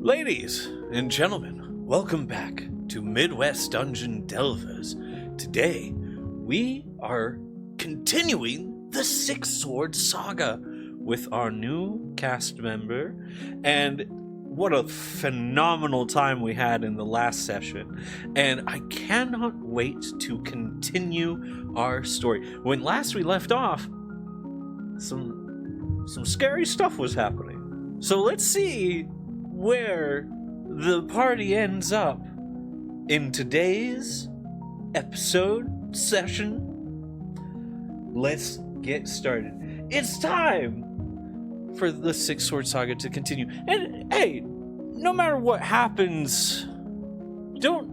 Ladies and gentlemen, welcome back to Midwest Dungeon Delvers. Today, we are continuing the Six Sword Saga with our new cast member, and what a phenomenal time we had in the last session, and I cannot wait to continue our story. When last we left off, some scary stuff was happening. So let's see where the party ends up in today's episode session. Let's get started. It's time for the Six Sword Saga to continue. And hey, no matter what happens, don't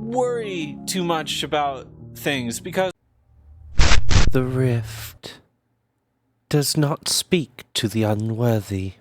worry too much about things, because the rift does not speak to the unworthy.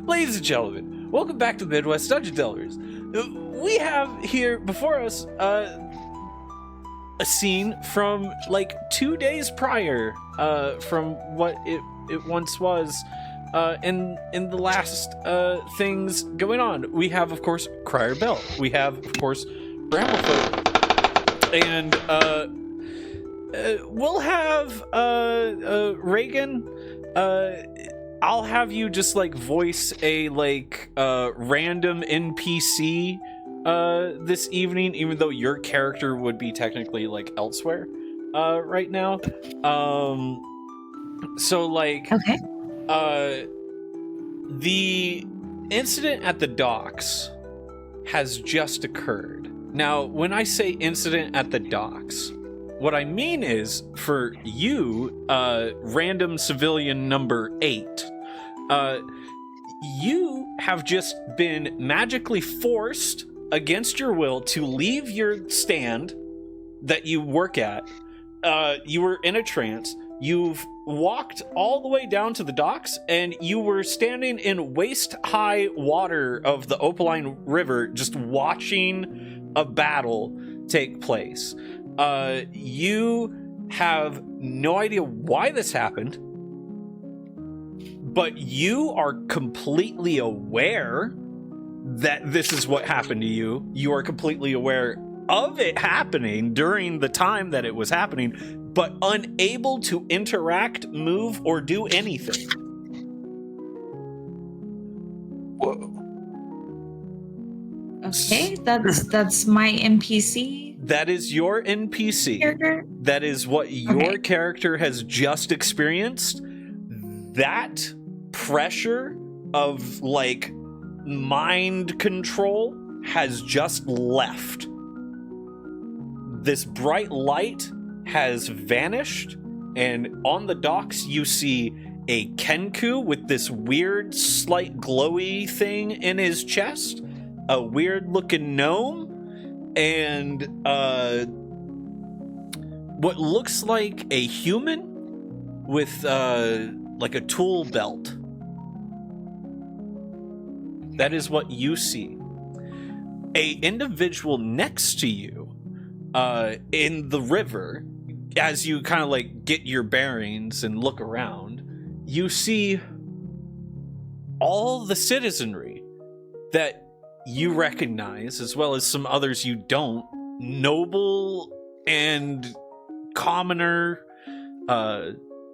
Ladies and gentlemen, welcome back to Midwest Dungeon Delvers. We have here before us a scene from like 2 days prior from what it once was in the last things going on. We have, of course, Crier Bell. We have, of course, Bramblefoot. And we'll have Reagan. I'll have you just like voice a like random NPC this evening, even though your character would be technically like elsewhere right now. So like, okay. The incident at the docks has just occurred. Now, when I say incident at the docks, what I mean is, for you, random civilian number 8, you have just been magically forced against your will to leave your stand that you work at. You were in a trance. You've walked all the way down to the docks, and you were standing in waist-high water of the Opaline River, just watching a battle take place. You have no idea why this happened, but you are completely aware that this is what happened to you. You are completely aware of it happening during the time that it was happening, but unable to interact, move, or do anything. Whoa. Okay, that's my NPC. That is your NPC. Character? That is what your character has just experienced. That pressure of, like, mind control has just left. this bright light has vanished, and on the docks you see a Kenku with this weird, slight glowy thing in his chest, a weird-looking gnome, and what looks like a human with like a tool belt. That is what you see. A individual next to you in the river, as you kind of like get your bearings and look around, you see all the citizenry that you recognize, as well as some others you don't, noble and commoner,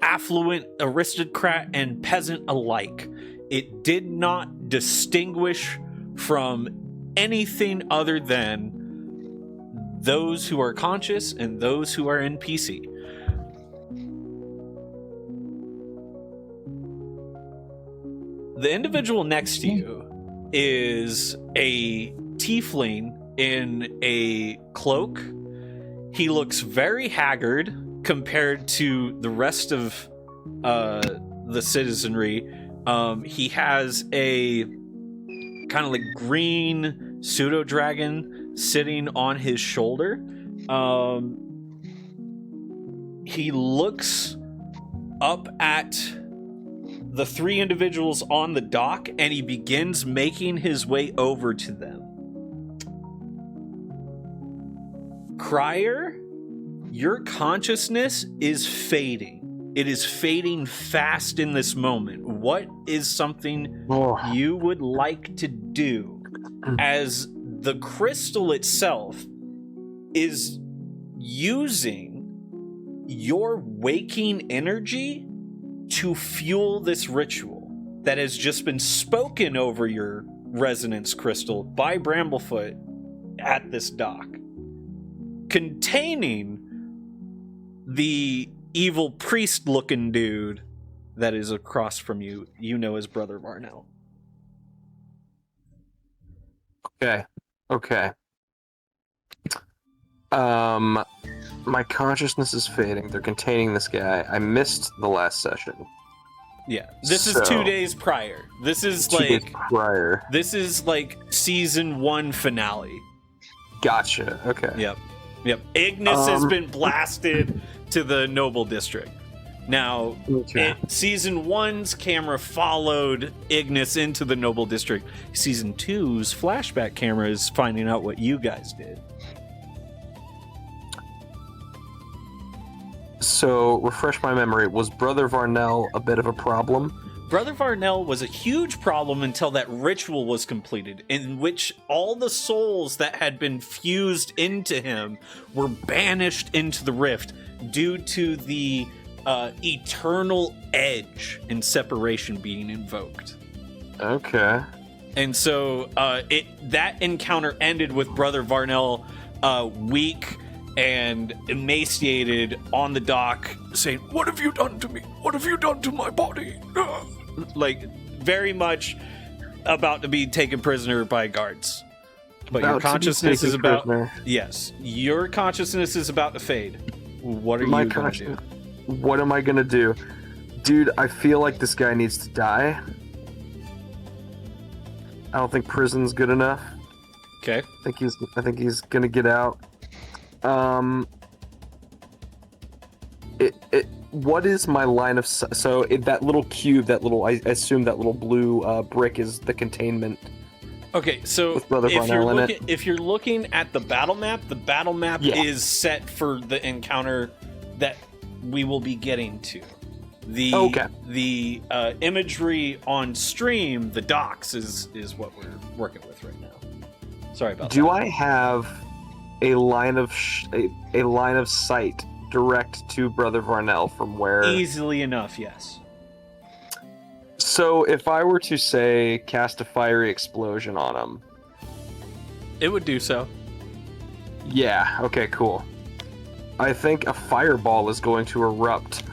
affluent, aristocrat, and peasant alike. It did not distinguish from anything other than those who are conscious and those who are NPC. The individual next to you is a tiefling in a cloak. He looks very haggard compared to the rest of the citizenry. He has a kind of like green pseudo dragon sitting on his shoulder. He looks up at the three individuals on the dock, and he begins making his way over to them. Crier, your consciousness is fading. It is fading fast in this moment. What is something you would like to do as the crystal itself is using your waking energy to fuel this ritual that has just been spoken over your resonance crystal by Bramblefoot at this dock, containing the evil priest-looking dude that is across from you, you know as Brother Varnell. Okay. My consciousness is fading. They're containing this guy. I missed the last session. Yeah, this is 2 days prior. This is 2 days prior. This is like season 1 finale. Gotcha. Okay. Yep. Ignis has been blasted to the Noble District. Now, season 1's camera followed Ignis into the Noble District. Season 2's flashback camera is finding out what you guys did. So, refresh my memory. Was Brother Varnell a bit of a problem? Brother Varnell was a huge problem until that ritual was completed, in which all the souls that had been fused into him were banished into the rift due to the eternal edge and separation being invoked. Okay. And so that encounter ended with Brother Varnell weak and emaciated on the dock, saying, "What have you done to me? What have you done to my body?" Like, very much about to be taken prisoner by guards. But your consciousness is about... Yes, your consciousness is about to fade. What are you going to do? What am I going to do? Dude, I feel like this guy needs to die. I don't think prison's good enough. Okay. I think he's going to get out. What is my line of sight? So that little cube, I assume that little blue brick is the containment. Okay, so if you're looking at the battle map is set for the encounter that we will be getting to. The imagery on stream, the docks, is what we're working with right now. Sorry about that. Do I have a line of sight direct to Brother Varnell from where? Easily enough, yes. So if I were to say cast a fiery explosion on him, it would do so. Yeah. Okay. Cool. I think a fireball is going to erupt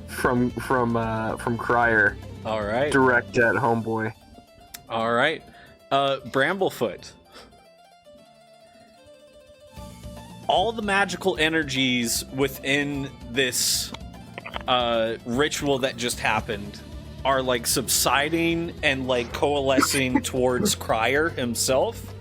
from Crier. All right. Direct at homeboy. All right. Bramblefoot. all the magical energies within this ritual that just happened are like subsiding and like coalescing towards Crier himself.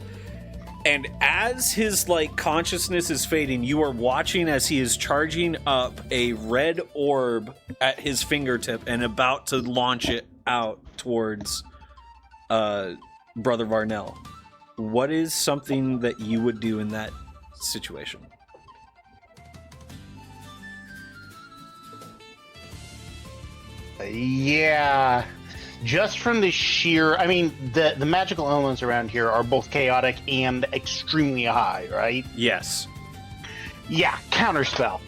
And as his like consciousness is fading, you are watching as he is charging up a red orb at his fingertip and about to launch it out towards Brother Varnell. What is something that you would do in that situation? Yeah, just from the sheer, I mean, the magical elements around here are both chaotic and extremely high, right? Yes. Yeah, counterspell.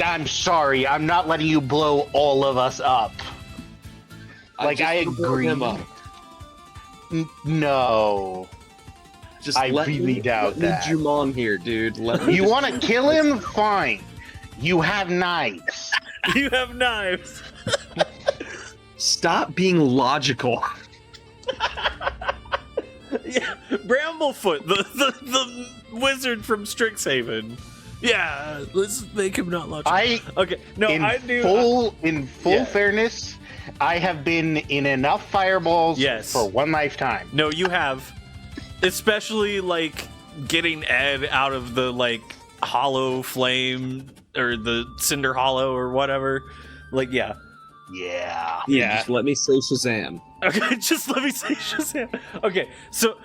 I'm sorry, I'm not letting you blow all of us up. Like, I agree. Him up. No. Just I really doubt that. Let me Jumon here, dude. You want to kill him? Fine. You have knives. You have knives. Stop being logical. Yeah, Bramblefoot, the wizard from Strixhaven. Yeah, let's make him not logical. Okay, no, in I do. In full fairness, I have been in enough fireballs for one lifetime. No, you have. Especially, like, getting Ed out of the, like, hollow flame, or the cinder hollow, or whatever. Like, yeah. Yeah. Just let me say Shazam. Okay, just let me say Shazam. Okay, so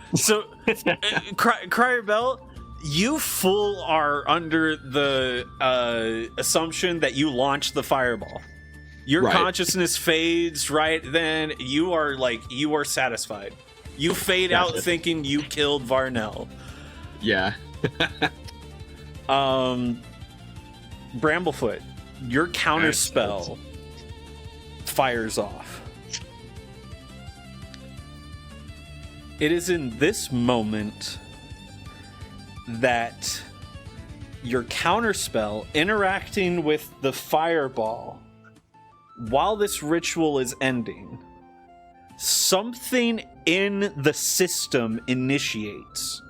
Crier Bell, you full are under the assumption that you launched the fireball. Your consciousness fades right then. You are satisfied. You fade out thinking you killed Varnell. Yeah. Bramblefoot, your counter spell fires off. It is in this moment that your counter spell interacting with the fireball while this ritual is ending, something in the system initiates.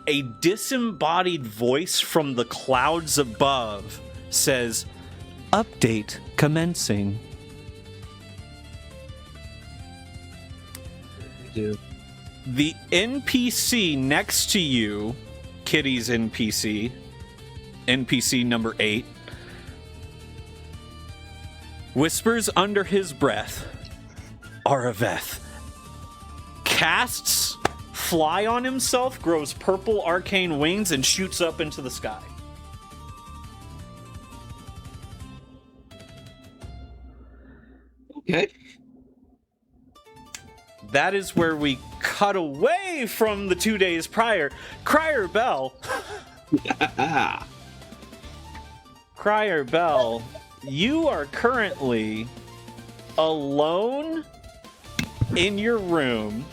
A disembodied voice from the clouds above says, Update commencing. the NPC next to you, Kitty's NPC number 8, whispers under his breath, Araveth. Casts fly on himself, grows purple arcane wings, and shoots up into the sky. Okay. That is where we cut away from the 2 days prior. Crier Bell. Crier Bell, you are currently alone in your room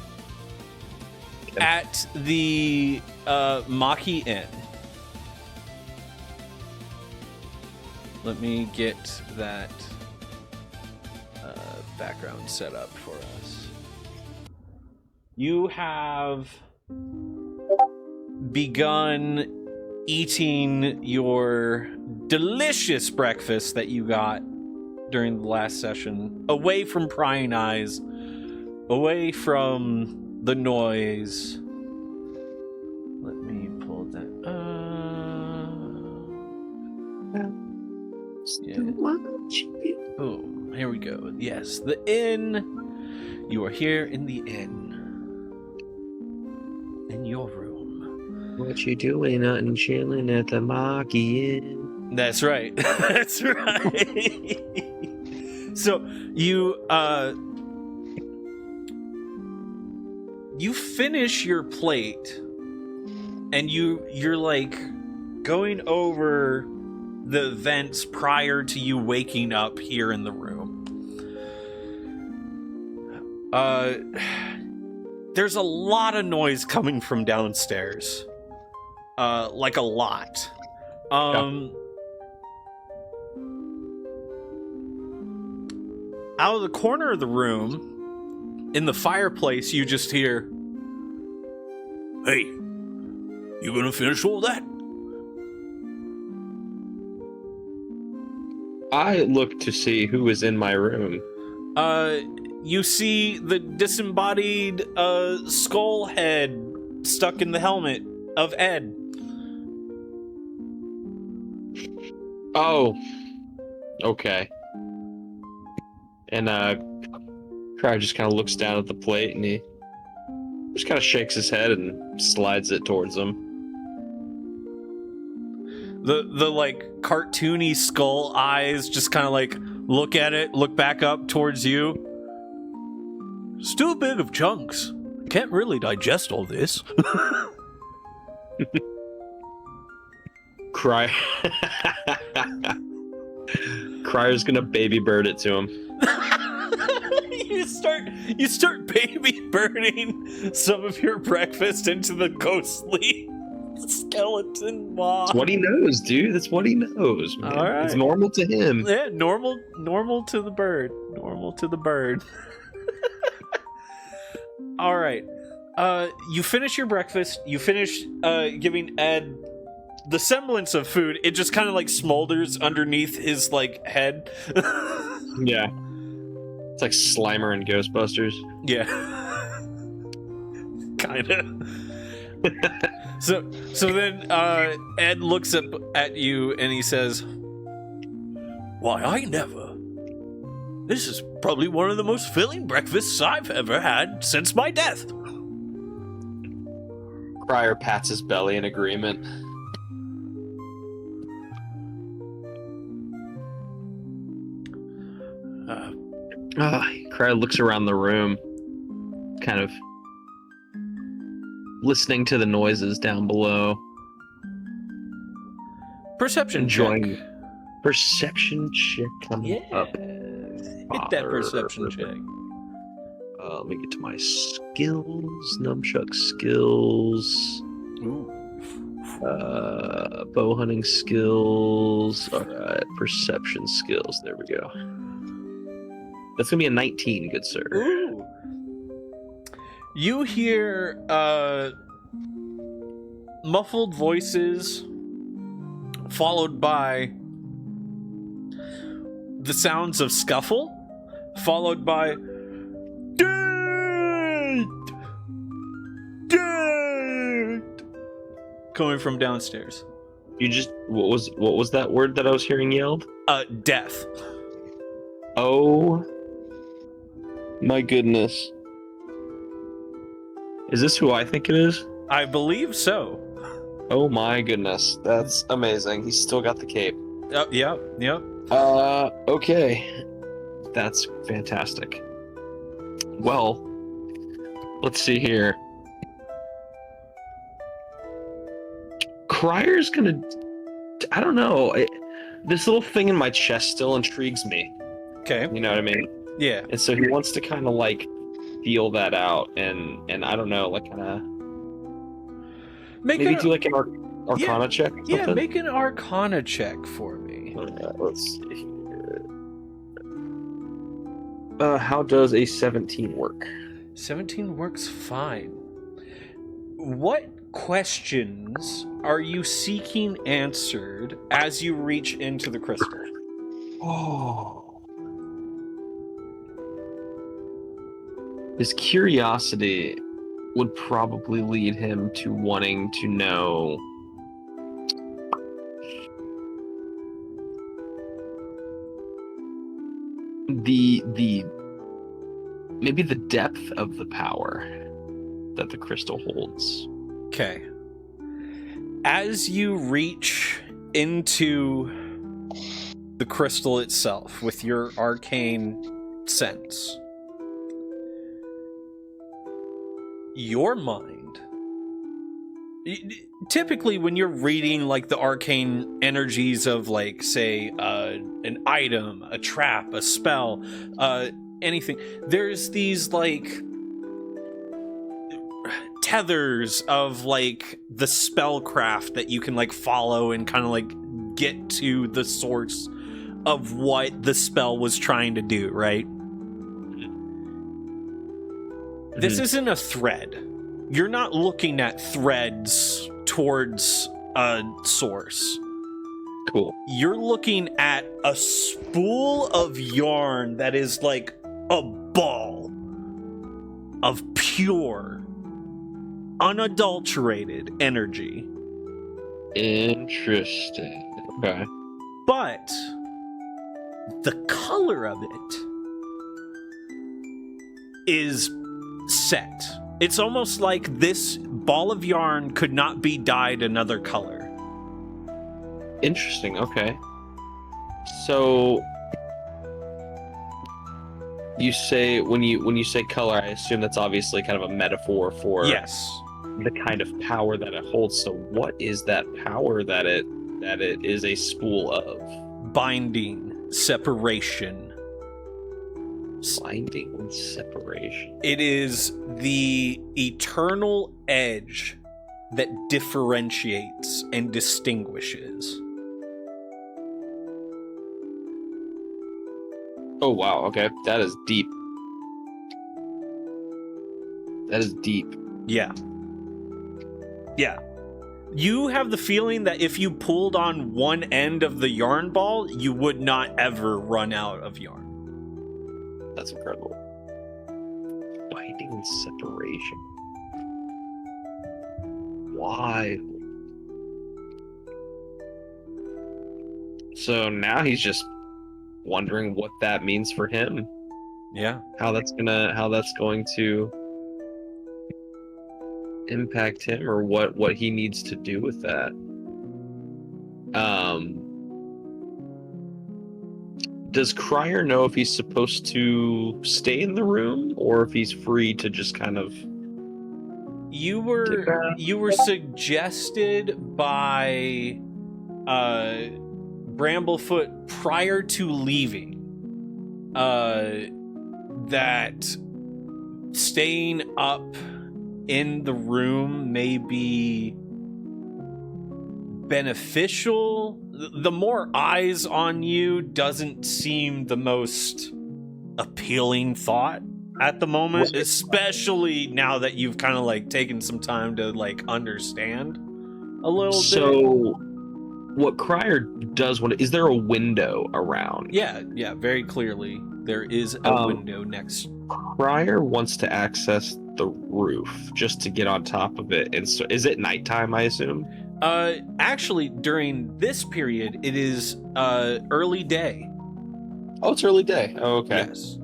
at the Maki Inn. Let me get that background set up for us. You have begun eating your delicious breakfast that you got during the last session, away from prying eyes, away from the noise. Let me pull that up. Yeah. Oh, here we go. Yes, the inn. You are here in the inn. In your room. What you doing? Nothing, chilling at the Maki Inn. That's right. That's right. So you finish your plate, and you're like going over the events prior to you waking up here in the room. There's a lot of noise coming from downstairs. Like a lot. Out of the corner of the room, in the fireplace, you just hear, "Hey, you gonna finish all that?" I look to see who is in my room. You see the disembodied skull head stuck in the helmet of Ed. Oh, okay. And Cryer just kind of looks down at the plate and he just kind of shakes his head and slides it towards him. The like cartoony skull eyes just kind of like look at it, look back up towards you. Still big of chunks. Can't really digest all this. Cryer. Cryer's gonna baby bird it to him. You start baby birding some of your breakfast into the ghostly skeleton maw. That's what he knows, dude. That's what he knows, man. All right. It's normal to him. Yeah, normal to the bird. Normal to the bird. All right. You finish your breakfast. You finish giving Ed the semblance of food. It just kind of like smolders underneath his like head. Yeah. It's like Slimer and Ghostbusters. Yeah. Kind of. So then Ed looks up at you and he says, "Why, I never. This is probably one of the most filling breakfasts I've ever had since my death." Cryer pats his belly in agreement. Cryer looks around the room, kind of listening to the noises down below. Perception Enjoying check. Perception check coming up. Hit that perception check. Let me get to my skills. Nunchuck skills. Ooh. Bow hunting skills. Alright, perception skills. There we go. That's gonna be a 19, good sir. Ooh. You hear muffled voices followed by the sounds of scuffle, followed by dead coming from downstairs. You just what was that word that I was hearing yelled? Death. Oh my goodness. Is this who I think it is? I believe so. Oh my goodness. That's amazing. He's still got the cape. Yep. Okay. That's fantastic. Well, let's see here. Cryer's gonna... I don't know. This little thing in my chest still intrigues me. Okay. You know what I mean? Yeah. And so he wants to kind of like feel that out, and I don't know, like kind of maybe do like an Arcana check. Or Yeah, something? make an Arcana check for me. Let's see here. How does a 17 work? 17 works fine. What questions are you seeking answered as you reach into the crystal? Oh. His curiosity would probably lead him to wanting to know maybe the depth of the power that the crystal holds. Okay. As you reach into the crystal itself with your arcane sense, your mind, typically when you're reading like the arcane energies of like say an item, a trap, a spell, anything, there's these like tethers of like the spellcraft that you can like follow and kind of like get to the source of what the spell was trying to do, right? This isn't a thread. You're not looking at threads towards a source. Cool. You're looking at a spool of yarn that is like a ball of pure, unadulterated energy. Interesting. Okay. But the color of it is set. It's almost like this ball of yarn could not be dyed another color. Interesting. Okay. So you say when you say color, I assume that's obviously kind of a metaphor for Yes. the kind of power that it holds. So what is that power that it is a spool of? Binding, separation. Binding and separation. It is the eternal edge that differentiates and distinguishes. Oh wow, okay. That is deep. That is deep. Yeah. Yeah. You have the feeling that if you pulled on one end of the yarn ball, you would not ever run out of yarn. That's incredible. Binding and separation. Why? So now he's just wondering what that means for him. Yeah. How that's going to impact him, or what he needs to do with that. Does Crier know if he's supposed to stay in the room or if he's free to just kind of... You were suggested by Bramblefoot prior to leaving that staying up in the room may be beneficial. The more eyes on you doesn't seem the most appealing thought at the moment, especially now that you've kind of like taken some time to like understand a little bit. So what Crier does is there a window around? Yeah, very clearly there is a window next. Crier wants to access the roof just to get on top of it. And so is it nighttime, I assume? Actually, during this period, it is early day. Oh, it's early day. Oh, okay. Yes.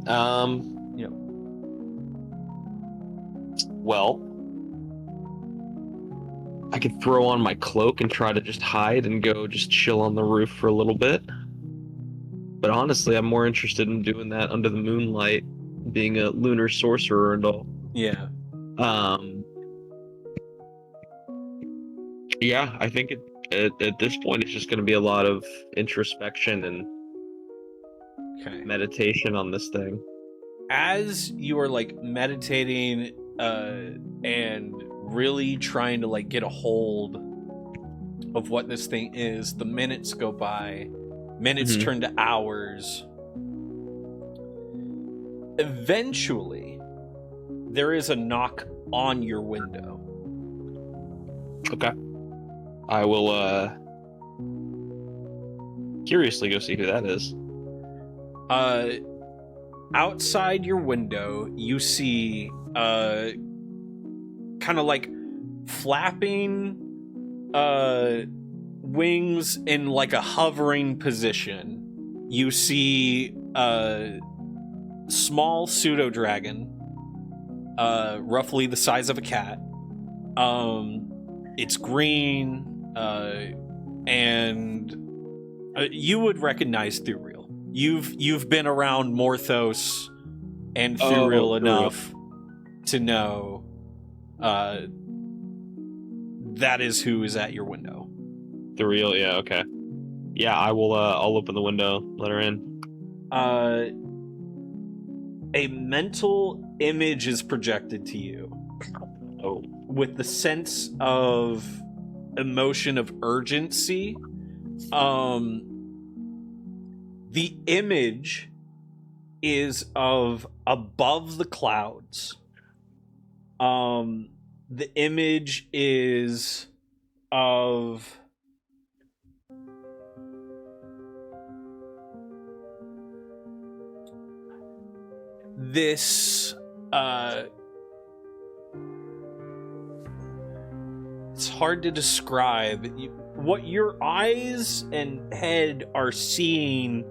Yep. Well, I could throw on my cloak and try to just hide and go just chill on the roof for a little bit. But honestly, I'm more interested in doing that under the moonlight, being a lunar sorcerer and all. Yeah. Yeah, I think at this point it's just going to be a lot of introspection and meditation on this thing. As you are like meditating and really trying to like get a hold of what this thing is, the minutes go by. Minutes turn to hours. Eventually, there is a knock on your window. Okay. I will curiously go see who that is. Outside your window, you see kind of like flapping wings in like a hovering position. You see a small pseudo dragon, roughly the size of a cat. It's green, and you would recognize Thuriel. You've been around Morthos and Thuriel enough to know that is who is at your window. Thuriel, yeah, okay. Yeah, I will. I'll open the window, let her in. A mental image is projected to you. Oh. With the sense of emotion of urgency. The image is of above the clouds, The image is of this it's hard to describe. What your eyes and head are seeing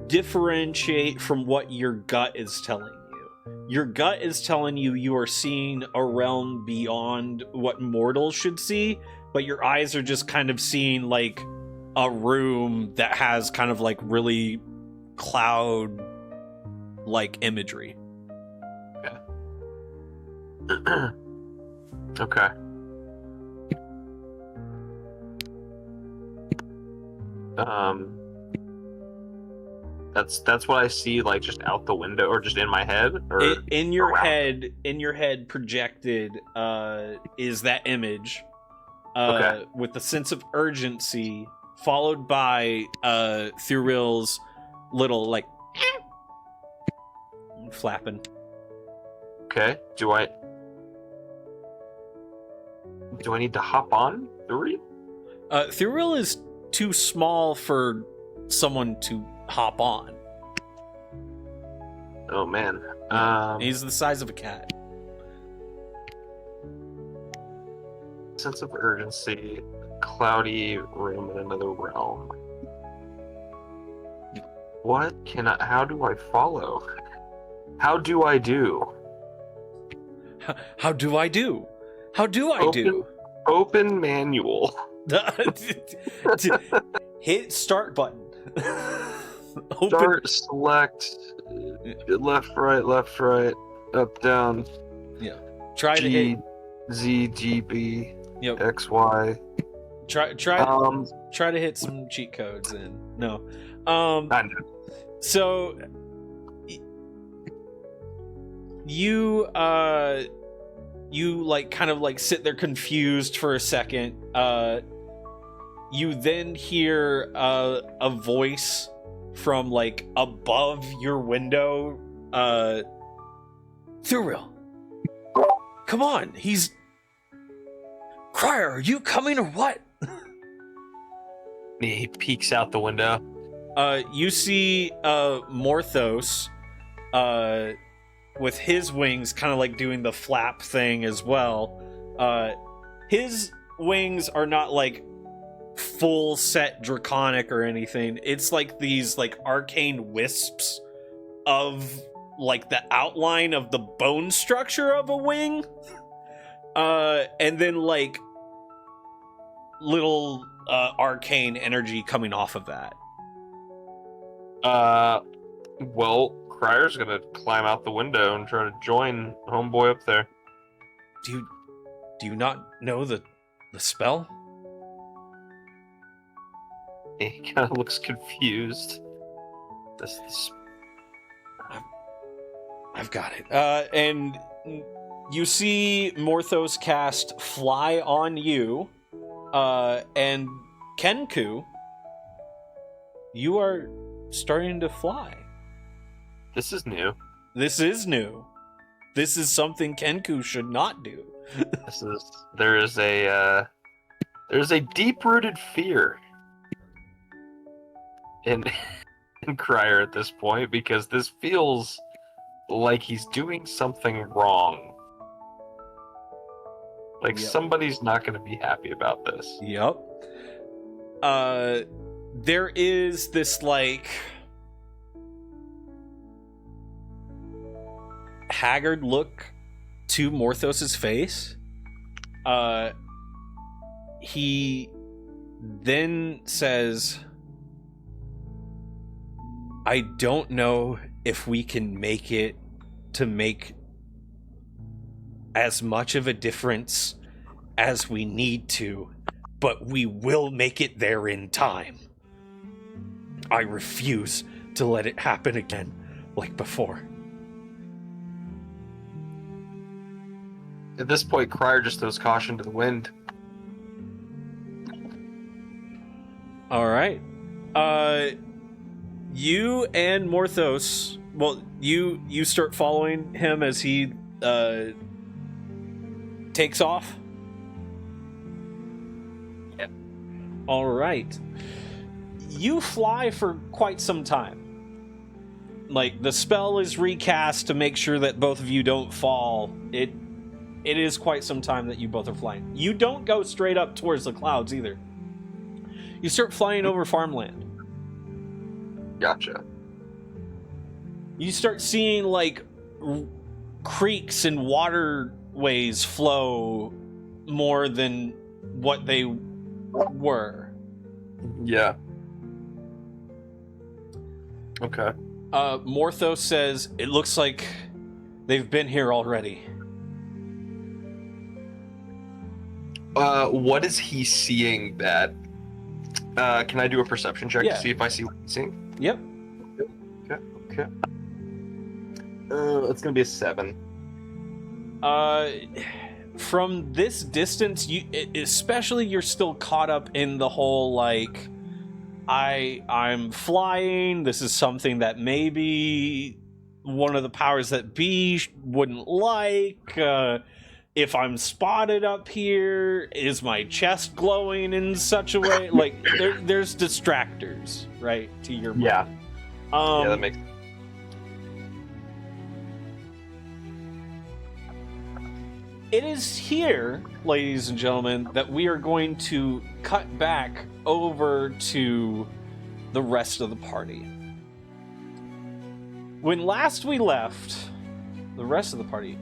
differentiate from what your gut is telling you. Your gut is telling you you are seeing a realm beyond what mortals should see, but your eyes are just kind of seeing like a room that has kind of like really cloud like imagery. Okay. That's what I see, like just out the window, or just in my head, or In your around? head projected is that image Okay. with the sense of urgency, followed by Thuril's little like flapping. Okay. Do I need to hop on the reel? Thuril is too small for someone to hop on. Oh man. He's the size of a cat. Sense of urgency, cloudy room in another realm. How do I follow? How do I do? How do I do? How do I do? Open manual. Hit start button. Open. Start, select, left, right, up, down. Try to hit Z, G, B, Yep. X, Y. Try to hit some cheat codes and no. I know. So you like kind of like sit there confused for a second. You then hear a voice from like above your window. Thuril, come on, he's Crier, are you coming or what? He peeks out the window. You see Morthos with his wings kind of like doing the flap thing as well. His wings are not like full set draconic or anything. It's like these like arcane wisps of like the outline of the bone structure of a wing. And then like little arcane energy coming off of that. Well, Crier's gonna climb out the window and try to join homeboy up there. Do you not know the spell? He kind of looks confused. This I've got it. And you see Morthos cast Fly on you, and Kenku, you are starting to fly. This is new. This is new. This is something Kenku should not do. There's a deep-rooted fear in Crier at this point, because this feels like he's doing something wrong. Like Yep. somebody's not going to be happy about this. Yep. There is this like haggard look to Morthos's face. He then says, I don't know if we can make it to make as much of a difference as we need to, but we will make it there in time. I refuse to let it happen again like before. At this point, Crier just throws caution to the wind. All right. You and Morthos well, you start following him as he takes off. Yep. All right. You fly for quite some time. Like, the spell is recast to make sure that both of you don't fall. It is quite some time that you both are flying. You don't go straight up towards the clouds either. You start flying over farmland. Gotcha. You start seeing, like, creeks and waterways flow more than what they were. Yeah. Okay. Morthos says, it looks like they've been here already. What is he seeing that... can I do a perception check Yeah. to see if I see what he's seeing? Yep. Okay. It's gonna be a 7. From this distance, especially you're still caught up in the whole, like, I'm flying, this is something that maybe one of the powers that be wouldn't like, if I'm spotted up here, is my chest glowing in such a way? Like, there's distractors, right, to your mind. Yeah. Yeah, that makes sense. It is here, ladies and gentlemen, that we are going to cut back over to the rest of the party. When last we left the rest of the party,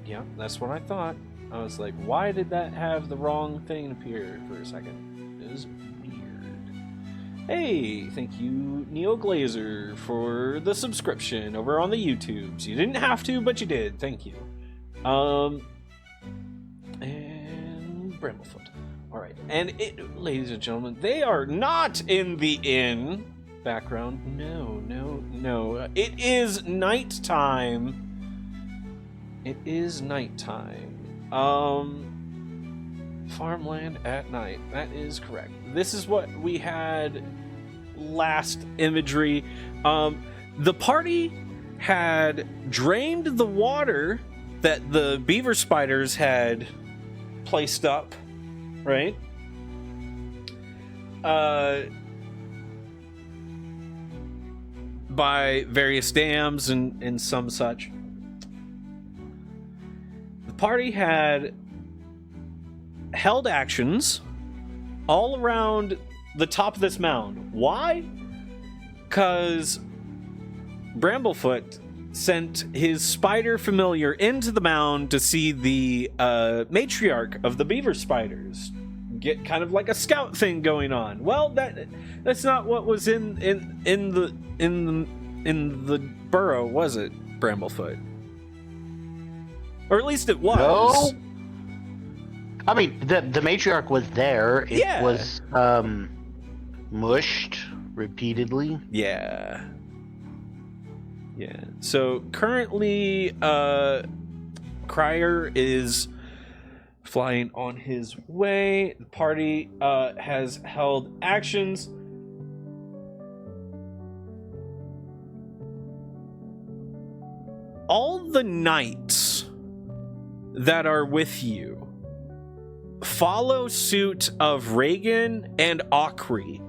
yeah, that's what I thought. I was like, why did that have the wrong thing appear for a second? It was weird. Hey, thank you, Neo Glazer, for the subscription over on the YouTubes. You didn't have to, but you did. Thank you. And Bramblefoot. Alright, and ladies and gentlemen, they are not in the inn background. No. It is nighttime. It is nighttime. Farmland at night. That is correct. This is what we had last imagery. The party had drained the water that the beaver spiders had placed up, right? By various dams and some such. The party had held actions all around the top of this mound. Why? Because Bramblefoot sent his spider familiar into the mound to see the matriarch of the beaver spiders. Get kind of like a scout thing going on. Well, that's not what was in the burrow, was it, Bramblefoot? Or at least it was. No. I mean, the matriarch was there. It was mushed repeatedly. Yeah. So currently, Crier is flying on his way. The party has held actions. All the knights that are with you follow suit of Reagan and Akri,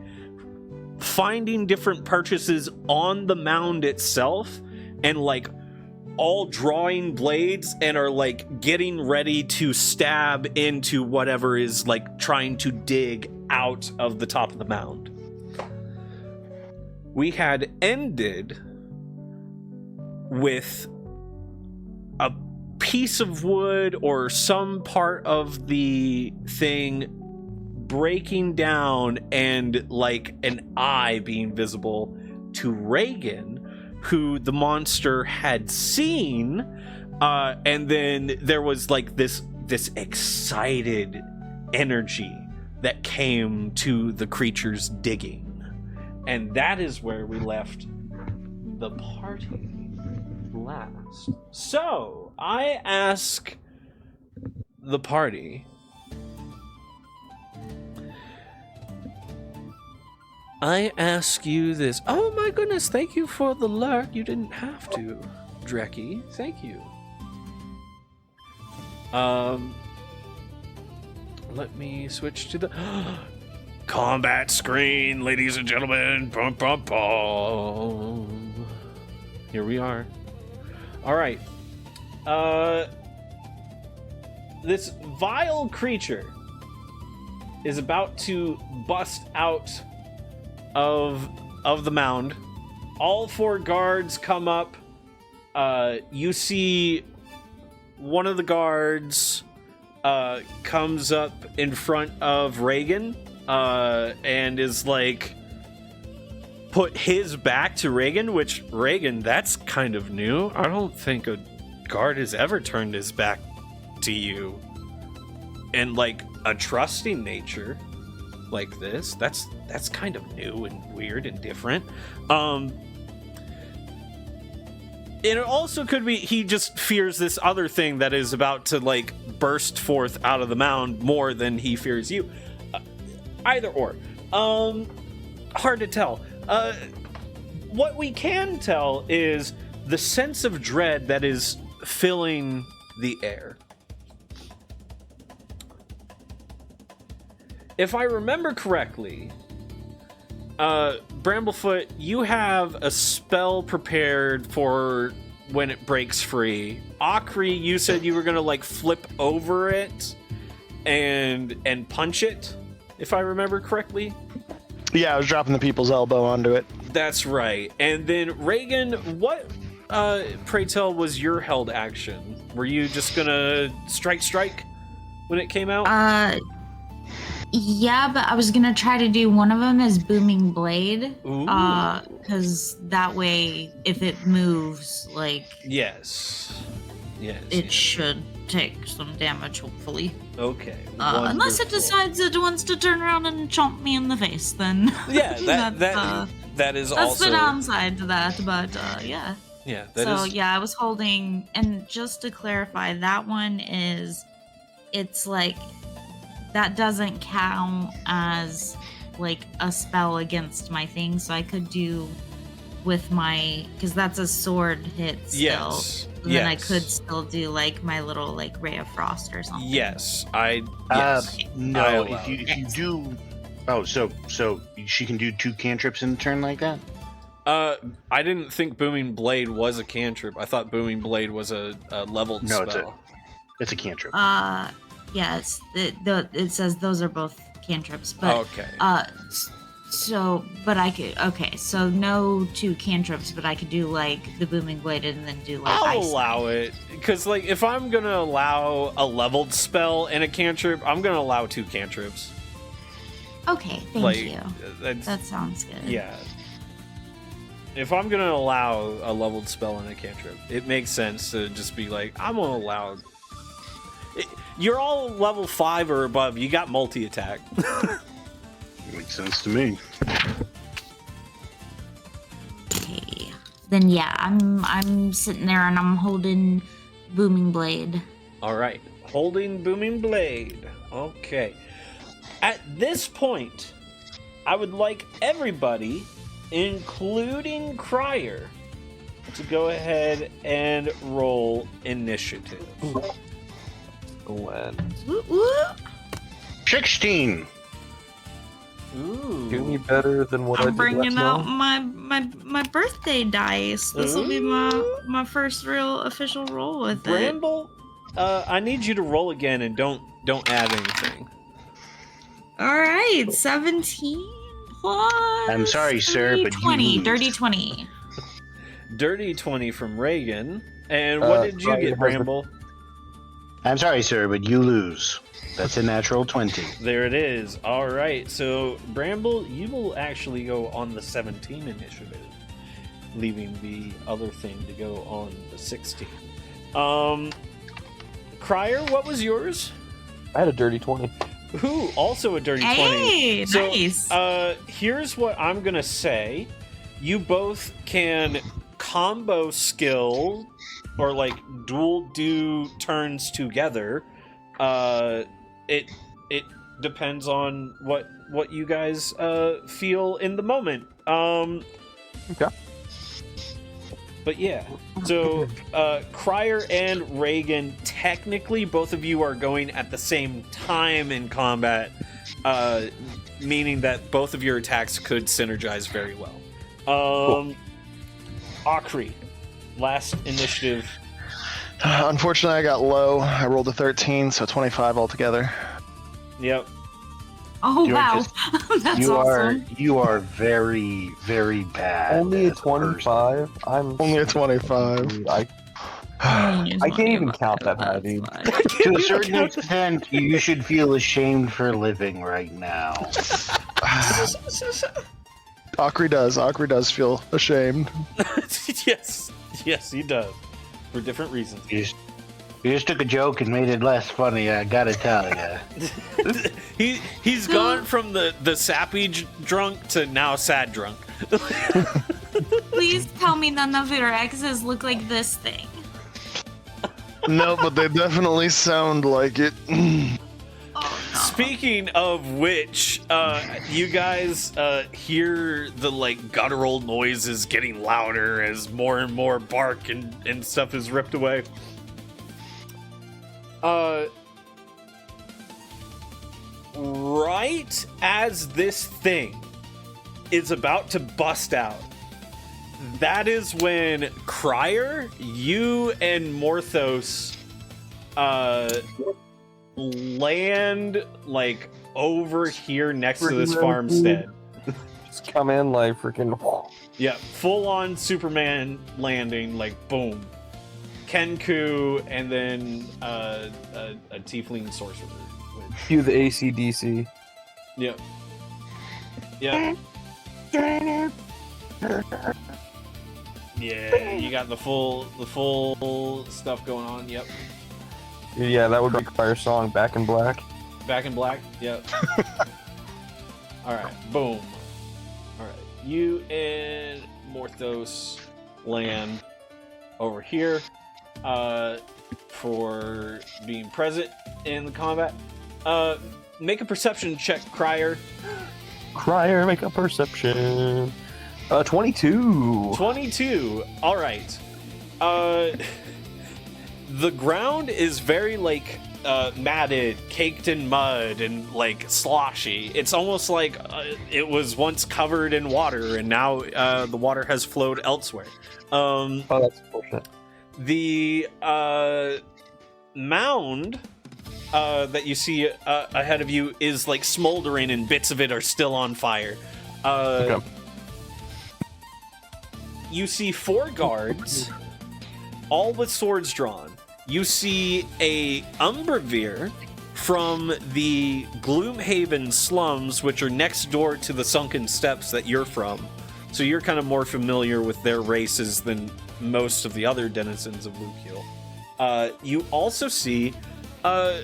finding different purchases on the mound itself and like all drawing blades and are like getting ready to stab into whatever is like trying to dig out of the top of the mound. We had ended with a piece of wood or some part of the thing breaking down and like an eye being visible to Reagan, who the monster had seen, and then there was like this excited energy that came to the creature's digging, and that is where we left the party last. So I ask the party, I ask you this. Oh my goodness, thank you for the alert. You didn't have to, Dreki. Thank you. Let me switch to the combat screen, ladies and gentlemen. Bum, bum, bum. Here we are. All right. This vile creature is about to bust out of the mound. All 4 guards come up. You see one of the guards comes up in front of Reagan and is like put his back to Reagan, which Reagan, that's kind of new. I don't think a guard has ever turned his back to you in like a trusting nature like this. That's kind of new and weird and different. And it also could be he just fears this other thing that is about to like burst forth out of the mound more than he fears you. Either or. Hard to tell. What we can tell is the sense of dread that is filling the air. If I remember correctly, Bramblefoot, you have a spell prepared for when it breaks free. Akri, you said you were gonna like flip over it and punch it, if I remember correctly. Yeah, I was dropping the people's elbow onto it. That's right. And then Reagan, what pray tell was your held action? Were you just gonna strike when it came out? Yeah, but I was gonna try to do one of them as Booming Blade. Ooh. Because that way, if it moves, like... Yes. It should take some damage, hopefully. Okay. Unless it decides it wants to turn around and chomp me in the face, then... Yeah, that is that's also... the downside to that, but yeah. Yeah, Yeah, I was holding... And just to clarify, that one is... It's like... That doesn't count as like a spell against my thing, so I could do with my, because that's a sword hit still. Yes. And then I could still do like my little like Ray of Frost or something. Yes, No, if you do. Oh, so she can do 2 cantrips in a turn like that? I didn't think Booming Blade was a cantrip. I thought Booming Blade was a leveled spell. It's a cantrip. Yes, it says those are both cantrips, but okay. But I could, okay, so no 2 cantrips, but I could do like the Booming Blade and then do like I'll ice. allow it, because like if I'm gonna allow a leveled spell and a cantrip, I'm gonna allow 2 cantrips. Okay, thank you. That sounds good. Yeah. If I'm gonna allow a leveled spell and a cantrip, it makes sense to just be like, I'm gonna allow... You're all level 5 or above. You got multi-attack. Makes sense to me. Okay. Then yeah, I'm sitting there and I'm holding Booming Blade. All right. Holding Booming Blade. Okay. At this point, I would like everybody, including Crier, to go ahead and roll initiative. Woo woo. 16. Ooh. Do me better than what I I'm did bringing last out month. my birthday dice. This will be my first real official roll with it. Bramble, I need you to roll again and don't add anything. All right, 17 plus. I'm sorry, sir, but 20, you lose. dirty 20. Dirty 20 from Reagan. And what did you Crier get, has Bramble? I'm sorry, sir, but you lose. That's a natural 20. There it is. All right. So, Bramble, you will actually go on the 17 initiative, leaving the other thing to go on the 16. Crier, what was yours? I had a dirty 20. Ooh, also a dirty 20. Hey, So, nice. here's what I'm going to say. You both can combo skill or like dual do turns together. It depends on what you guys feel in the moment. Okay. But yeah, so Crier and Reagan, technically both of you are going at the same time in combat, meaning that both of your attacks could synergize very well. Cool. Akri, last initiative. Unfortunately, I got low. I rolled a 13, so 25 altogether. Yep. Oh You're wow, just- that's you awesome. you are very, very bad. Only a as person. 25. I'm Only a 25. Dude, I can't even count that high, dude. To a certain extent, you should feel ashamed for living right now. Akri does feel ashamed. Yes, he does, for different reasons. You just took a joke and made it less funny, I gotta tell ya. He's gone from the sappy drunk to now sad drunk. Please tell me none of your exes look like this thing. No, but they definitely sound like it. Oh no. Speaking of which, you guys hear the like guttural noises getting louder as more and more bark and stuff is ripped away. Right as this thing is about to bust out, that is when Crier, you and Morthos land like over here next to this farmstead. just come in like freaking. Yeah, full on Superman landing, like boom. Kenku and then a tiefling sorcerer. Cue the AC/DC. Yep. Yep. Yeah, you got the full stuff going on. Yep. Yeah, that would require song Back in Black. Back in Black. Yep. All right. Boom. All right. You and Morthos land over here for being present in the combat. Make a perception check, Crier. Crier, make a perception. 22. 22. All right. The ground is very like matted, caked in mud, and like sloshy. It's almost like it was once covered in water, and now the water has flowed elsewhere. Oh, that's bullshit. The mound that you see ahead of you is like smoldering, and bits of it are still on fire. Okay. You see 4 guards, all with swords drawn. You see a Umbervere from the Gloomhaven slums, which are next door to the Sunken Steps that you're from. So you're kind of more familiar with their races than most of the other denizens of Lukiel. You also see a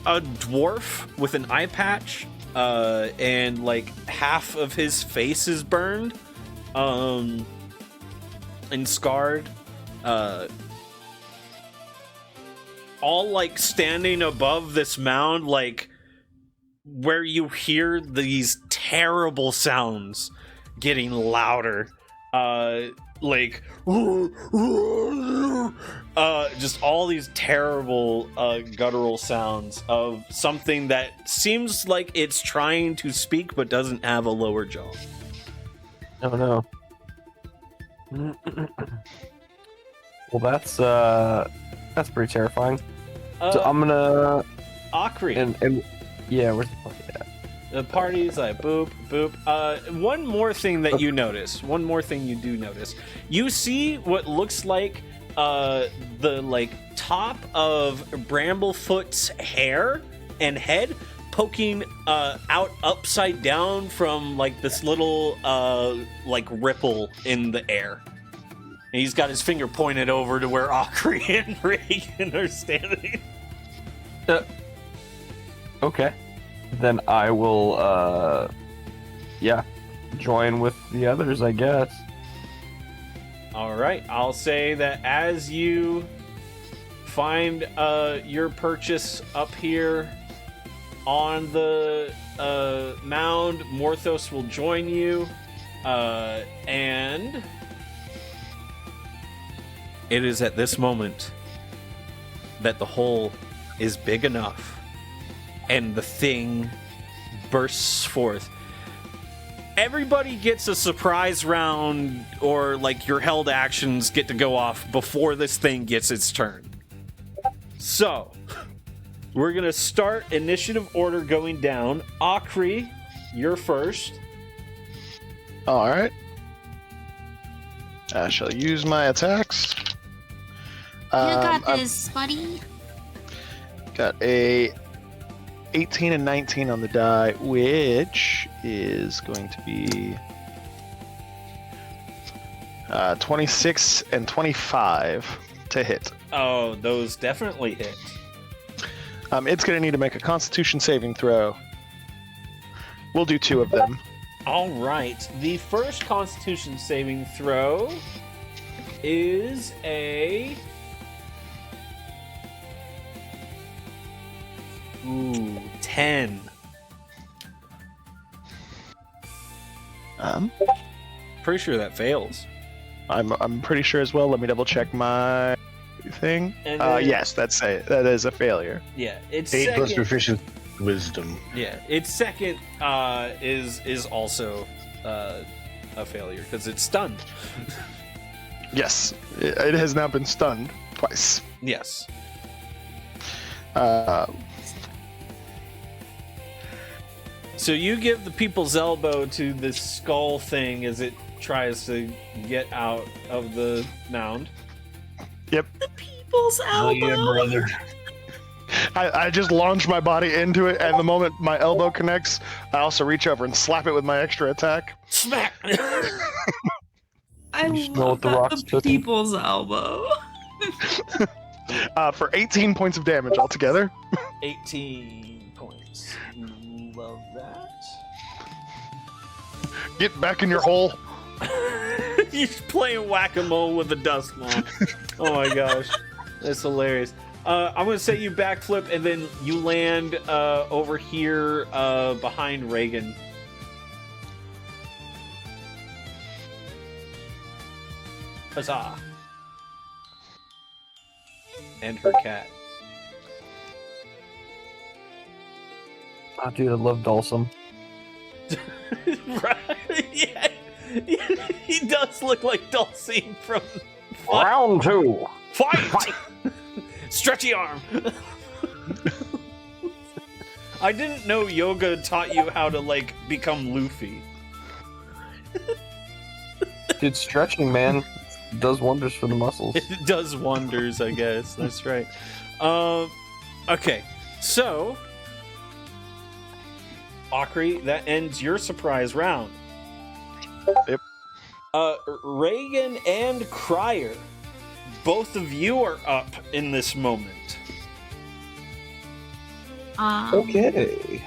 dwarf with an eye patch, and like half of his face is burned, and scarred, all like standing above this mound, like where you hear these terrible sounds getting louder, like just all these terrible guttural sounds of something that seems like it's trying to speak but doesn't have a lower jaw. Oh no. Well, that's pretty terrifying. So I'm gonna Akri. and yeah, where's the party at? The party's like boop boop. One more thing that you notice. One more thing you do notice. You see what looks like the like top of Bramblefoot's hair and head poking out upside down from like this little like ripple in the air. And he's got his finger pointed over to where Akri and Reagan are standing. Okay. Then I will join with the others, I guess. All right, I'll say that as you find your purchase up here on the mound. Morthos will join you, and it is at this moment that the hole is big enough and the thing bursts forth. Everybody gets a surprise round, or like your held actions get to go off before this thing gets its turn. So, we're going to start initiative order going down. Akri, you're first. All right. I shall use my attacks. You got I've this, buddy. got a 18 and 19 on the die, which is going to be 26 and 25 to hit. Oh, those definitely hit. It's going to need to make a Constitution saving throw. We'll do 2 of them. All right. The first Constitution saving throw is a... 10. Pretty sure that fails. I'm pretty sure as well. Let me double check my thing. And then- Yes, that is a failure. Yeah, it's 8 plus second. proficient wisdom. Yeah, its second is also a failure because it's stunned. Yes, it has now been stunned twice. Yes. So you give the people's elbow to this skull thing as it tries to get out of the mound. People's Oh elbow. yeah, brother. I just launch my body into it, and the moment my elbow connects, I also reach over and slap it with my extra attack. Smack! I You smell love what the that, rock's the cooking? people's elbow. For 18 points of damage altogether. 18 points. Love that. Get back in your hole. You're playing whack-a-mole with the Duskmaw. Oh my gosh. That's hilarious. I'm going to set you backflip, and then you land over here behind Reagan. Huzzah. And her cat. Oh, dude, I love Dalsum. Right? Yeah. He does look like Dulcine from Round 2. Fight! Stretchy arm! I didn't know yoga taught you how to, like, become Luffy. Dude, stretching, man, does wonders for the muscles. It does wonders, I guess. That's right. Okay, so... Akri, that ends your surprise round. Yep. Reagan and Crier, both of you are up in this moment. Okay.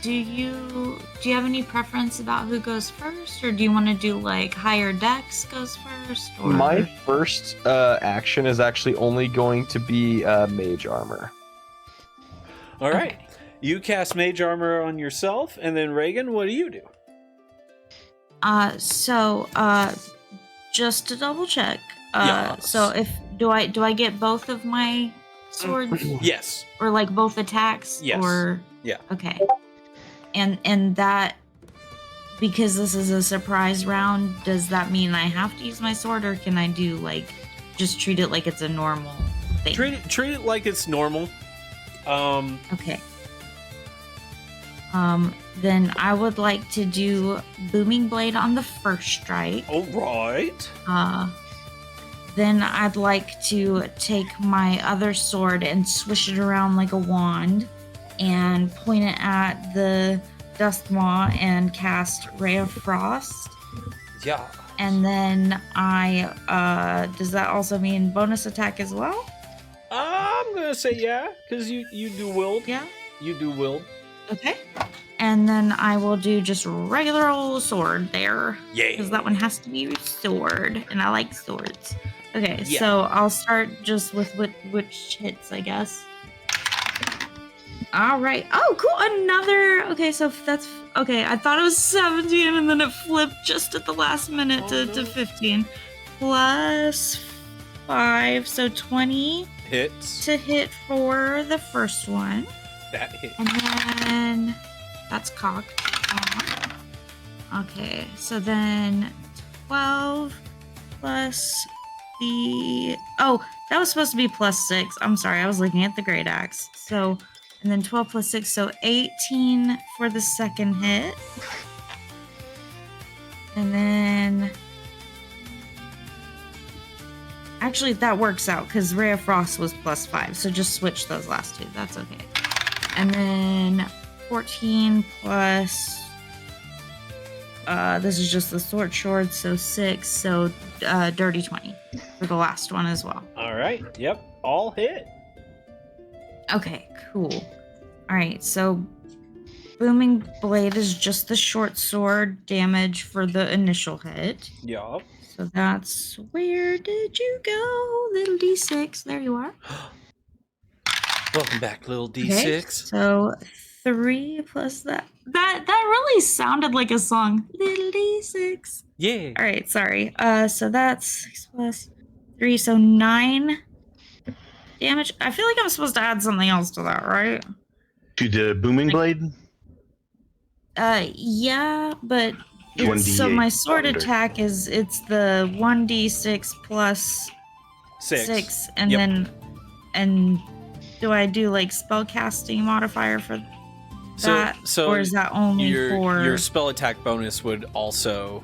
Do you have any preference about who goes first, or do you want to do like higher dex goes first? Or... My first action is actually only going to be mage armor. All right. Okay. You cast Mage Armor on yourself, and then Reagan, what do you do? Just to double check. Yes. So if do I get both of my swords Yes. or like both attacks? Yes. Or Yeah. Okay. And that, because this is a surprise round, does that mean I have to use my sword, or can I do like just treat it like it's a normal thing? Treat it like it's normal. Okay. Then I would like to do Booming Blade on the first strike. All right. Then I'd like to take my other sword and swish it around like a wand and point it at the Duskmaw and cast Ray of Frost. Yeah. And then does that also mean bonus attack as well? I'm gonna say yeah, because you do willed. Yeah. You do willed. Okay. And then I will do just regular old sword there. Yay. Because that one has to be sword, and I like swords. Okay, Yeah. so I'll start just with which hits, I guess. All right. Oh, cool. Another. Okay, so that's okay. I thought it was 17, and then it flipped just at the last minute to 15. Plus 5, so 20 Hits. to hit for the first one, That hit. and then that's cocked. Okay, so then 12 plus the. Oh, that was supposed to be plus 6. I'm sorry, I was looking at the great axe. So. And then 12 plus 6, so 18 for the second hit. And then... Actually, that works out, because Ray of Frost was plus 5, so just switch those last two. That's okay. And then 14 plus... this is just the sword, so 6, so dirty 20 for the last one as well. All right. Yep. All hit. Okay, cool. All right, so Booming Blade is just the short sword damage for the initial hit. Yup. So that's where did you go, little D6? There you are. Welcome back, little D6. Okay, so 3 plus that. That really sounded like a song. Little D6. Yeah. All right, sorry. So that's 6 plus 3, so 9 damage. I feel like I'm supposed to add something else to that, right? To the booming blade? Yeah, but so 1d8 my sword thunder. attack it's the 1d6 plus 6, and Yep. then do I do like spellcasting modifier for that, or is that only for your spell attack bonus would also.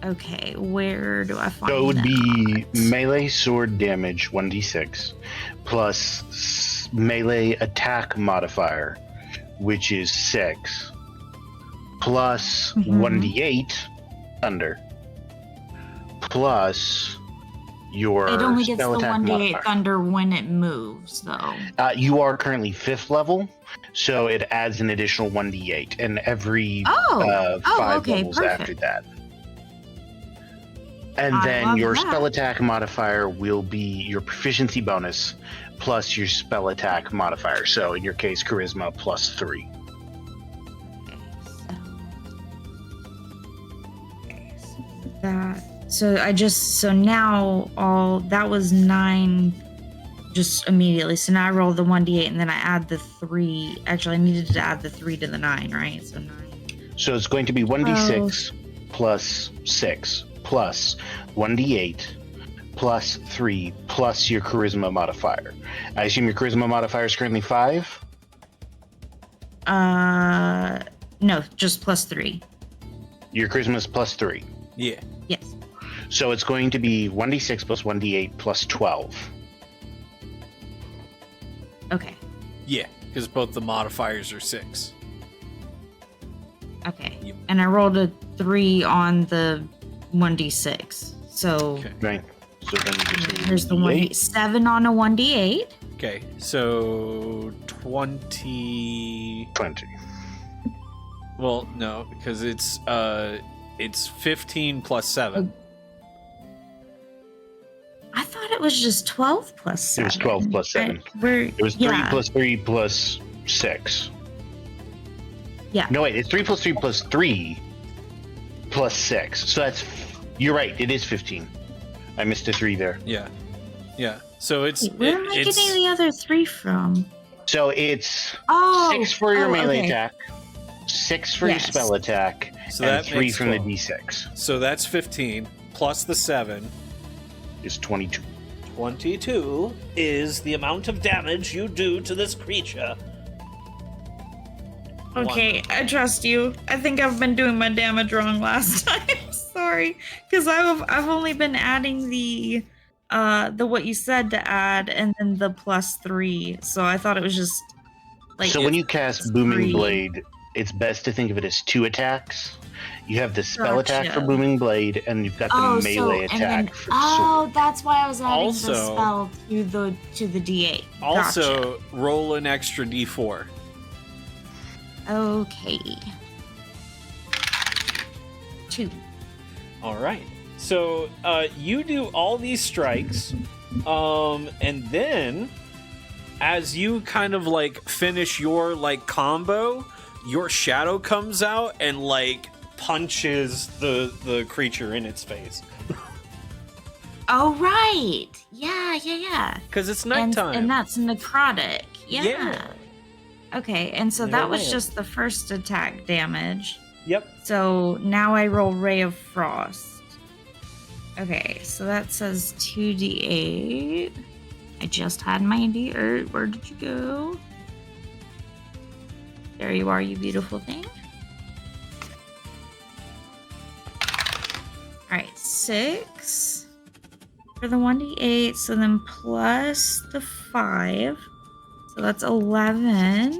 Okay, where do I find So it would that? be melee sword damage 1d6 plus melee attack modifier, which is 6, plus Mhm. 1d8 thunder, plus your It only gets the spell attack 1d8 modifier. thunder when it moves, though. You are currently 5th level, so it adds an additional 1d8, and every 5 okay, levels perfect. after that. And I then love your that. spell attack modifier will be your proficiency bonus plus your spell attack modifier. So in your case, charisma plus 3. So now all that was 9 just immediately. So now I roll the 1d8 and then I add the 3. Actually, I needed to add the 3 to the 9, right? So 9. So it's going to be 1d6 plus 6 plus 1d8 plus 3 plus your charisma modifier. I assume your charisma modifier is currently 5? No, just plus 3. Your charisma is plus 3. Yeah. Yes. So it's going to be 1d6 plus 1d8 plus 12. Okay. Yeah, because both the modifiers are 6. Okay. Yep. And I rolled a 3 on the 1d6. So Okay. Right. So then you just here's the 1d8. 7 on a 1d8. Okay, so 20. 20. Well, no, because it's 15 plus 7. I thought it was just 12 plus 7. It was 12 plus 7. It was 3 plus 3 plus 6. Yeah. No, wait, it's 3 plus 3 plus 3 plus 6. So that's. You're right, it is 15. I missed a 3 there. Yeah. Yeah. So it's. Wait, where am I it's getting the other 3 from? So it's Oh, 6 for your melee okay. attack, 6 for your Yes. spell attack, So and that 3 makes from 12. the d6. So that's 15 plus the 7. Is 22. 22 is the amount of damage you do to this creature. Okay, I trust you. I think I've been doing my damage wrong last time. Sorry, because I've only been adding the what you said to add and then the plus 3. So I thought it was just like. So when you cast Booming 3. Blade, it's best to think of it as 2 attacks. You have the spell attack for Gotcha. Booming Blade, and you've got the melee attack for the sword. That's why I was adding Also- the spell to the D8. Also, roll an extra d4. Gotcha. Okay. 2. All right. So you do all these strikes, and then as you kind of like finish your like combo, your shadow comes out and like punches the creature in its face. Oh, right. Yeah. Because it's nighttime. And that's necrotic. Yeah. Yeah. Okay, and so No that was land. just the first attack damage. Yep. So now I roll Ray of Frost. Okay, so that says 2d8. I just had my D8. Where did you go? There you are, you beautiful thing. Alright, 6 for the 1d8, so then plus the 5. So that's 11.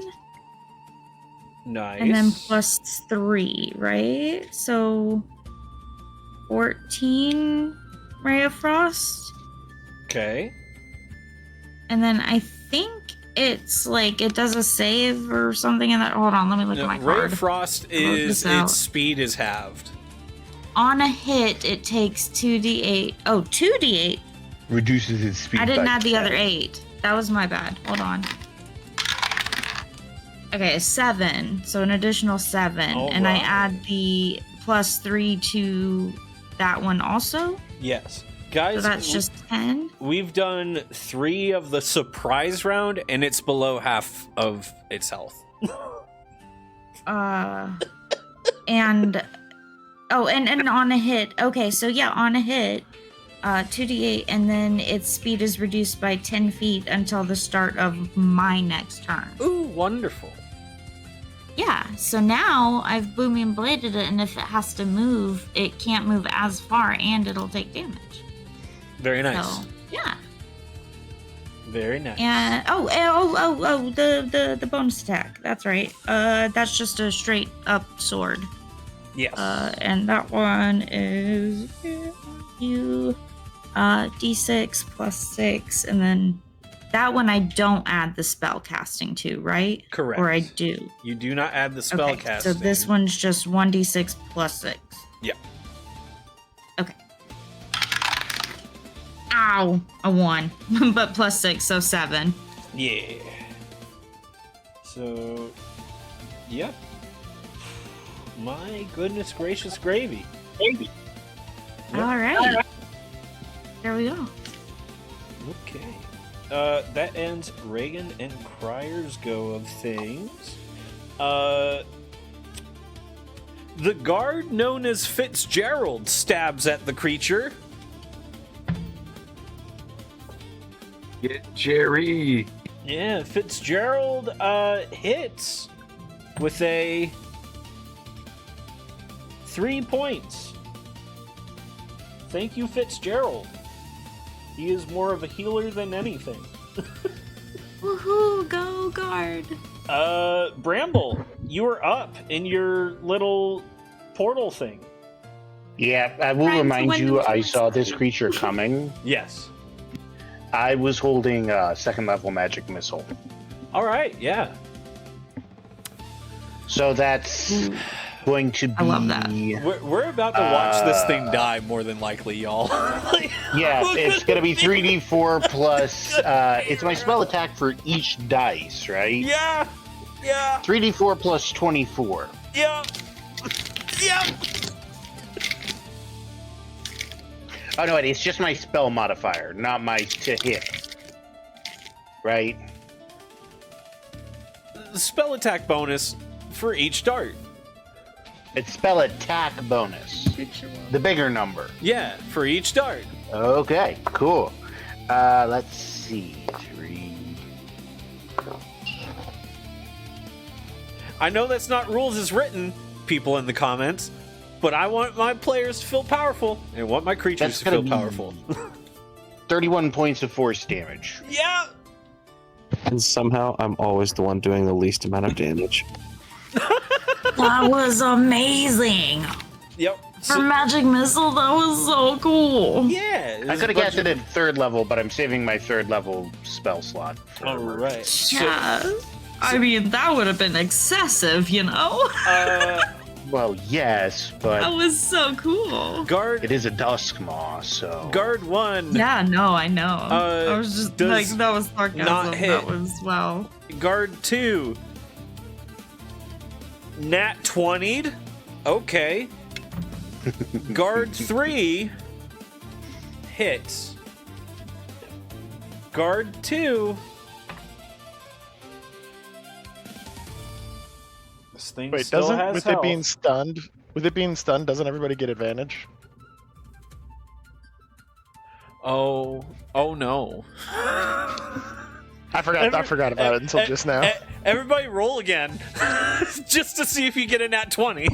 Nice. And then plus 3, right? So 14 Ray of Frost. Okay. And then I think it's like it does a save or something in that. Hold on, let me look at my Ray card. of Frost I'll look is this out. its speed is halved. On a hit, it takes 2d8. Oh, 2d8. Reduces its speed. I didn't by add the 10. other 8. That was my bad. Hold on. Okay, 7. So an additional 7. All and I right. add the plus 3 to that one also. Yes. Guys, So that's just 10. we've done 3 of the surprise round, and it's below half of its health. And oh, and on a hit. Okay, so yeah, on a hit, 2d8, and then its speed is reduced by 10 feet until the start of my next turn. Ooh, wonderful. Yeah, so now I've booming bladed it, and if it has to move, it can't move as far, and it'll take damage. Very nice. So yeah, Very nice. and the bonus attack. That's right. That's just a straight up sword. Yes. And that one is you d6 plus 6, and then that one I don't add the spell casting to, right? Correct. Or I do. You do not add the spell Okay, casting. so this one's just 1d6 plus 6. Yep. Okay. Ow, a 1, but plus 6, so 7. Yeah. So, yep. My goodness gracious gravy. Yep. All right. There we go. Okay. That ends Reagan and Cryer's go of things. The guard known as Fitzgerald stabs at the creature. Get Jerry. Yeah, Fitzgerald hits with a 3 points. Thank you, Fitzgerald. He is more of a healer than anything. Woohoo, go guard. Bramble, you are up in your little portal thing. Yeah, I will Trying to remind win you, the I race. saw this creature coming. Yes. I was holding a second level magic missile. All right, yeah. So that's going to be. I love that. We're about to watch this thing die more than likely, y'all. Yeah, it's going to be 3d4 plus. It's my spell attack for each dice, right? Yeah. 3d4 plus 24. Yeah. Oh, no, it's just my spell modifier, not my to hit. Right? Spell attack bonus for each dart. It's spell attack bonus. The bigger number. Yeah, for each dart. Okay, cool. Let's see. 3. I know that's not rules as written, people in the comments, but I want my players to feel powerful and want my creatures That's to gonna feel be- powerful. 31 points of force damage. Yeah. And somehow I'm always the one doing the least amount of damage. That was amazing. Yep. For magic missile, that was so cool. Yeah. I could have guessed it at 3rd level, but I'm saving my 3rd level spell slot. For All right. Yeah. I mean, that would have been excessive, you know? Well, yes, but That was so cool. Guard it is a Duskmaw, so Guard 1. Yeah, no, I know. I was just does like, that was sarcasm. not hit. That was, wow. Guard 2. Nat 20'd. Okay. Guard 3 hits. Guard 2. This thing Wait, still doesn't has with health. it being stunned? With it being stunned, doesn't everybody get advantage? Oh no. I forgot about it until just now. Everybody roll again. Just to see if you get a nat 20.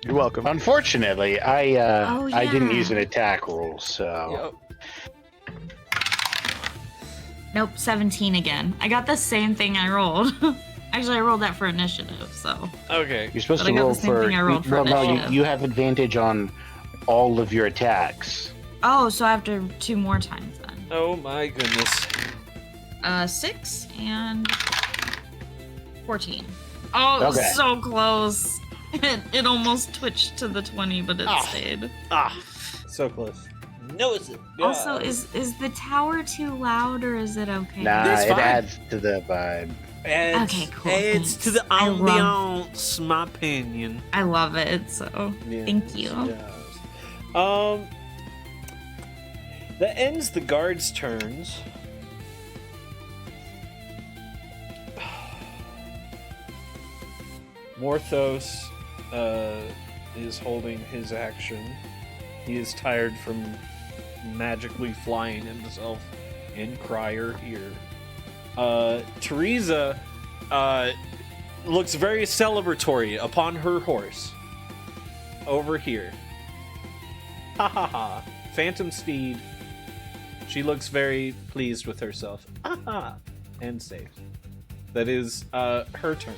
You're welcome. unfortunately, I didn't yeah. use an attack roll, so Nope, 17 again. I got the same thing I rolled. Actually, I rolled that for initiative, so. Okay. you're supposed But I to got roll the same for. thing I rolled for well, no, initiative. you have advantage on all of your attacks. Oh, so after 2 more times then. Oh my goodness. 6 and 14. Oh, it was Okay. so close. It almost twitched to the 20, but it stayed. So close. No, it's Also, is the tower too loud or is it okay? Nah, That's it fine. adds to the vibe. Okay, cool, It's thanks. to the I love- ambiance, my opinion. I love it, so thank you. Yes. That ends the guards' turns. Morthos is holding his action. He is tired from magically flying himself in Crier here. Teresa looks very celebratory upon her horse. Over here. Ha ha ha. Phantom Steed. She looks very pleased with herself. Ha ha. And safe. That is her turn.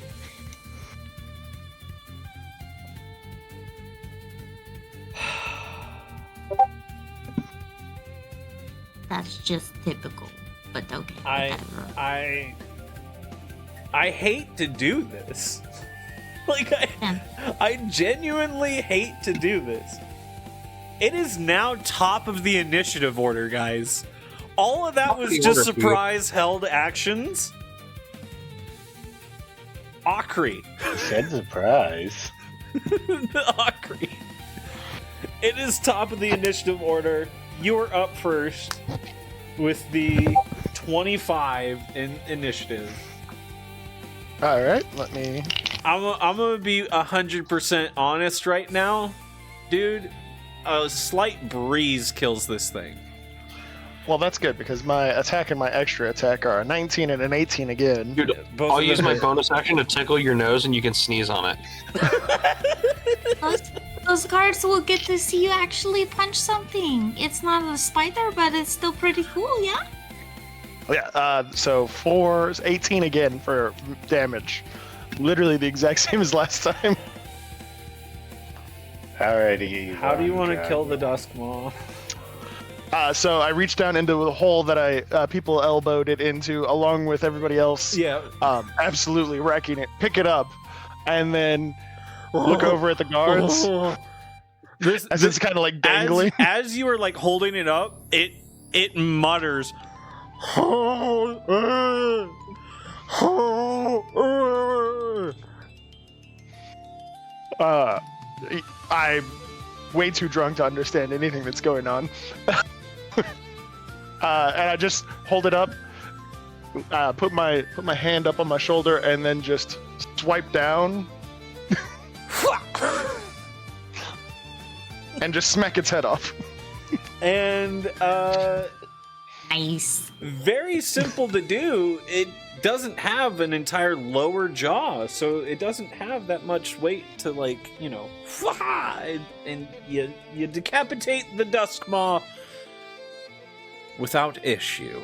That's just typical, but okay. I hate to do this. Like I genuinely hate to do this. It is now top of the initiative order, guys. All of that Top of was the just order, surprise held actions. Akri. Said surprise. Akri. It is top of the initiative order. You are up first with the 25 in initiative. All right, let me. I'm gonna be 100% honest right now, dude. A slight breeze kills this thing. Well, that's good because my attack and my extra attack are a 19 and an 18 again. Dude, Both I'll of use them my hit. bonus action to tickle your nose and you can sneeze on it. Those guards will get to see you actually punch something. It's not a spider, but it's still pretty cool, yeah? Oh, yeah, so 4 is 18 again for damage. Literally the exact same as last time. Alrighty. How do you want to God. kill the Duskmaw? So I reached down into the hole that I people elbowed it into, along with everybody else. Yeah. Absolutely wrecking it. Pick it up, and then look over at the guards as it's kind of like dangling. As you are like holding it up, it mutters. I'm way too drunk to understand anything that's going on. And I just hold it up, put my hand up on my shoulder, and then just swipe down, and just smack its head off. And Nice. very simple to do. It doesn't have an entire lower jaw, so it doesn't have that much weight to like, you know, and you decapitate the Duskmaw without issue.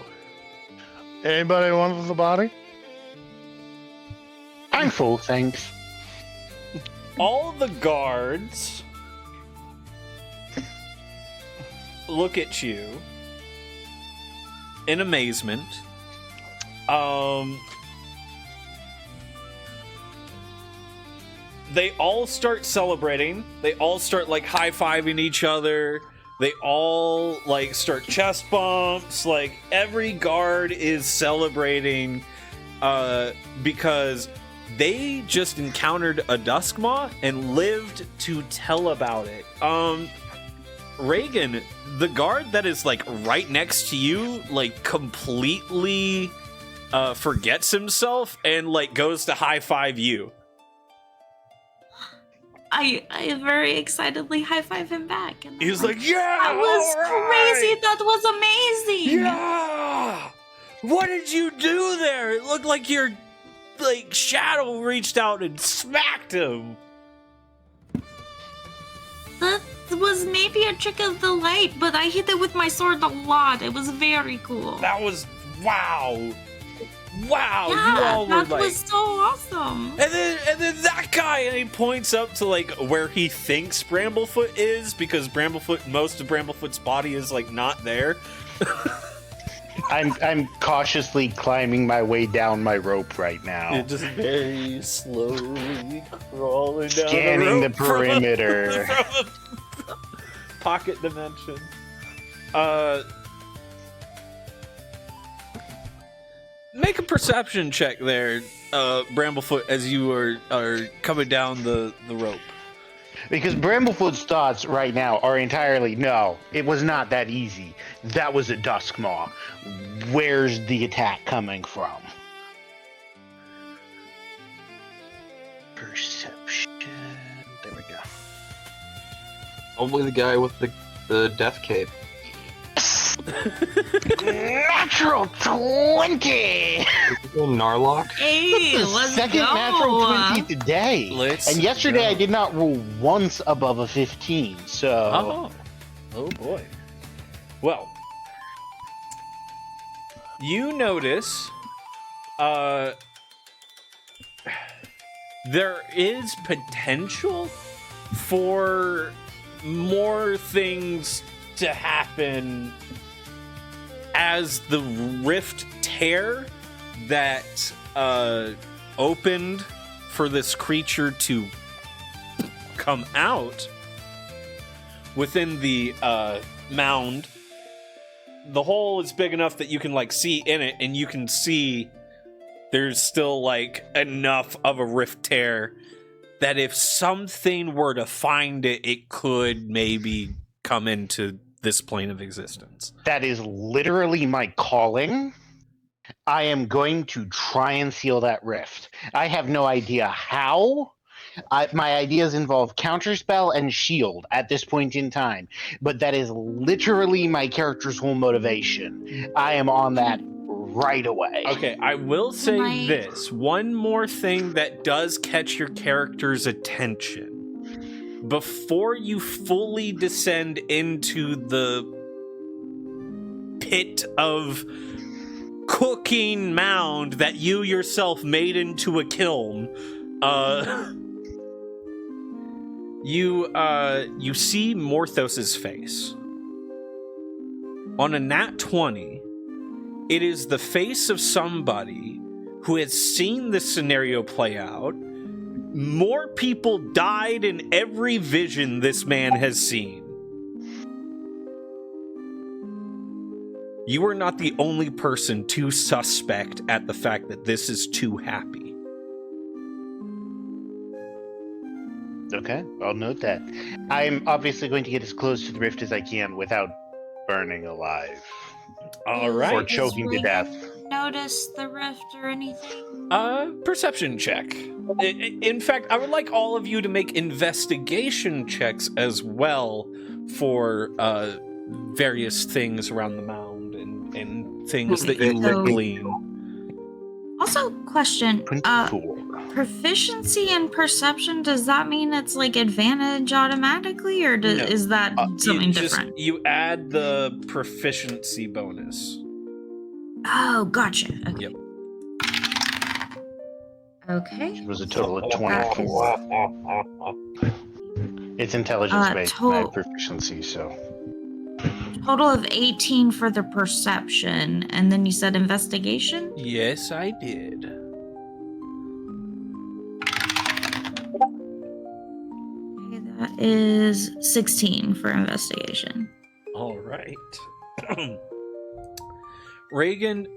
Anybody want the body? I'm full, thanks. All the guards look at you in amazement. they all start celebrating. They all start like high-fiving each other. They all like start chest bumps. Like every guard is celebrating because they just encountered a Duskmaw and lived to tell about it. Reagan, the guard that is like right next to you, like completely forgets himself and like goes to high five you. I very excitedly high five him back. And He's like, yeah, that was crazy. That was amazing. Yeah. What did you do there? It looked like your like shadow reached out and smacked him. That was maybe a trick of the light, but I hit it with my sword a lot. It was very cool. That was wow. Wow, Yeah, you all were that like, was so awesome. and then that guy, and he points up to like where he thinks Bramblefoot is, because most of Bramblefoot's body is like not there. I'm cautiously climbing my way down my rope right now. You're just very slowly crawling down Scanning the rope from a- perimeter. from a pocket dimension. Make a perception check there, Bramblefoot, as you are coming down the rope. Because Bramblefoot's thoughts right now are entirely, no, it was not that easy. That was a Duskmaw. Where's the attack coming from? Perception. There we go. Probably the guy with the death cape. Natural 20! Narlock? Hey, let's Second go. natural 20 today. Let's And yesterday go. I did not roll once above a 15, so... Oh boy. Well, you notice there is potential for more things to happen as the rift tear that opened for this creature to come out within the mound. The hole is big enough that you can like see in it, and you can see there's still like enough of a rift tear that if something were to find it, it could maybe come into this plane of existence. That is literally my calling. I am going to try and seal that rift. I have no idea how. My ideas involve counterspell and shield at this point in time, but that is literally my character's whole motivation. I am on that right away. Okay, I will say Right. this. One more thing that does catch your character's attention. Before you fully descend into the pit of cooking mound that you yourself made into a kiln, you see Morthos's face. On a nat 20, it is the face of somebody who has seen this scenario play out. More people died in every vision this man has seen. You are not the only person to suspect at the fact that this is too happy. Okay, I'll note that. I'm obviously going to get as close to the rift as I can without burning alive. All Or right. choking to death. Notice the rift or anything? Perception check. In fact, I would like all of you to make investigation checks as well for various things around the mound and things that you So- glean. Also, question. 24. Proficiency in perception, does that mean it's like advantage automatically, or No. is that something different? You add the proficiency bonus. Oh, gotcha. Okay. Yep. Okay. It was a total of 24. It's intelligence based, my proficiency, so. Total of 18 for the perception, and then you said investigation? Yes, I did. is 16 for investigation. All right. Reagan,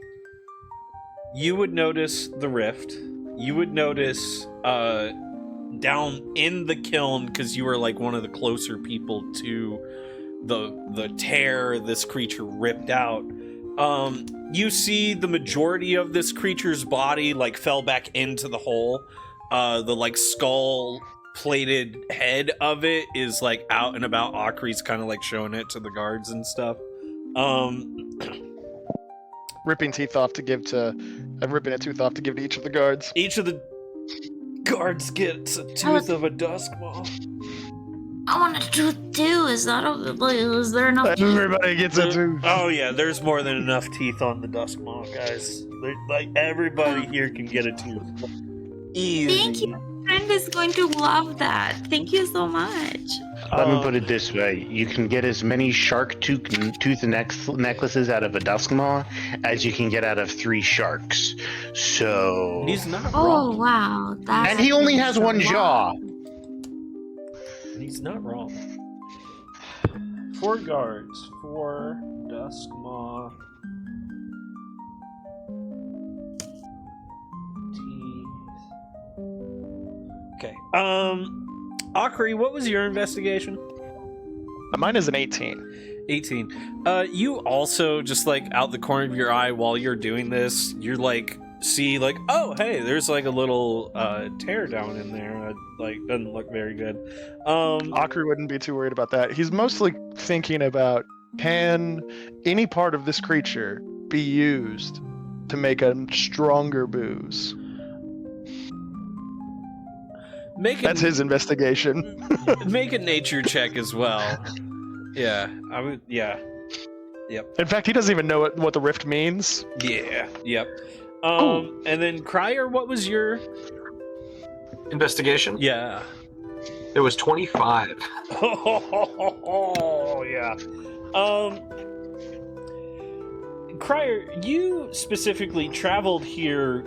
you would notice the rift. You would notice down in the kiln, because you were like one of the closer people to the tear this creature ripped out. You see the majority of this creature's body like fell back into the hole. The like skull plated head of it is like out and about. Akri's kind of like showing it to the guards and stuff. Ripping teeth off to give to, I'm ripping a tooth off to give to each of the guards. Each of the guards gets a tooth of a Duskmaw. I want a tooth too. Is that is there enough? Everybody gets a tooth. Oh yeah, there's more than enough teeth on the Duskmaw, guys. Like everybody here can get a tooth. Easy. Thank you. My friend is going to love that. Thank you so much. Let me put it this way. You can get as many shark tooth necklaces out of a Duskmaw as you can get out of 3 sharks. So... He's not Oh wrong. wow, that's And he only has a 1 lot. jaw. He's not wrong. 4 guards, 4 Duskmaw. Okay. Akri, what was your investigation? Mine is an 18. 18. You also, just like out the corner of your eye while you're doing this, you're like, see like, oh, hey, there's like a little tear down in there. Like, doesn't look very good. Akri wouldn't be too worried about that. He's mostly thinking about, can any part of this creature be used to make a stronger booze? That's his investigation. Make a nature check as well. Yeah, I would. Yeah, yep. In fact, he doesn't even know what the rift means. Yeah, yep. And then Crier, what was your Investigation? Yeah. It was 25. Oh yeah. Crier, you specifically traveled here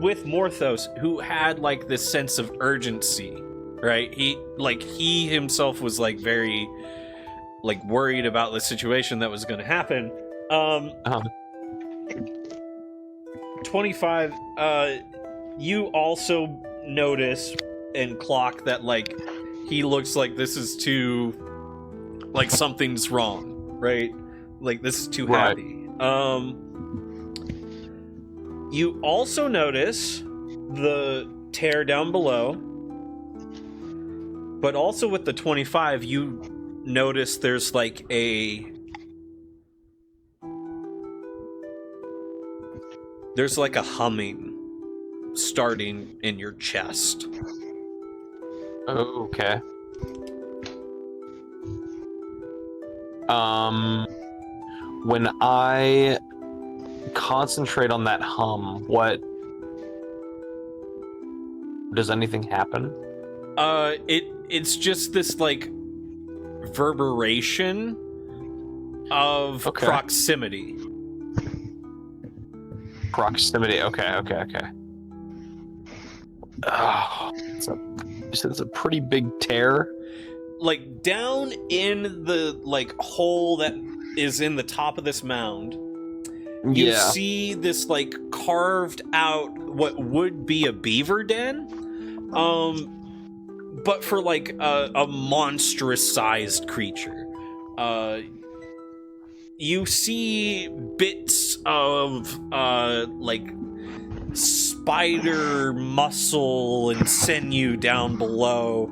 with Morthos, who had like this sense of urgency, right? He himself was like very like worried about the situation that was going to happen. 25. You also notice and clock that like he looks like this is too, like something's wrong, right? Like this is too Right. happy. You also notice the tear down below, but also with the 25, you notice there's like a humming starting in your chest. Okay. When I concentrate on that hum, does anything happen? It's just this like reverberation of proximity. Proximity. Okay. Oh, you said it's a pretty big tear. Like down in the like hole that is in the top of this mound, you see this like carved out what would be a beaver den, but for like a monstrous sized creature. You see bits of like spider muscle and sinew down below,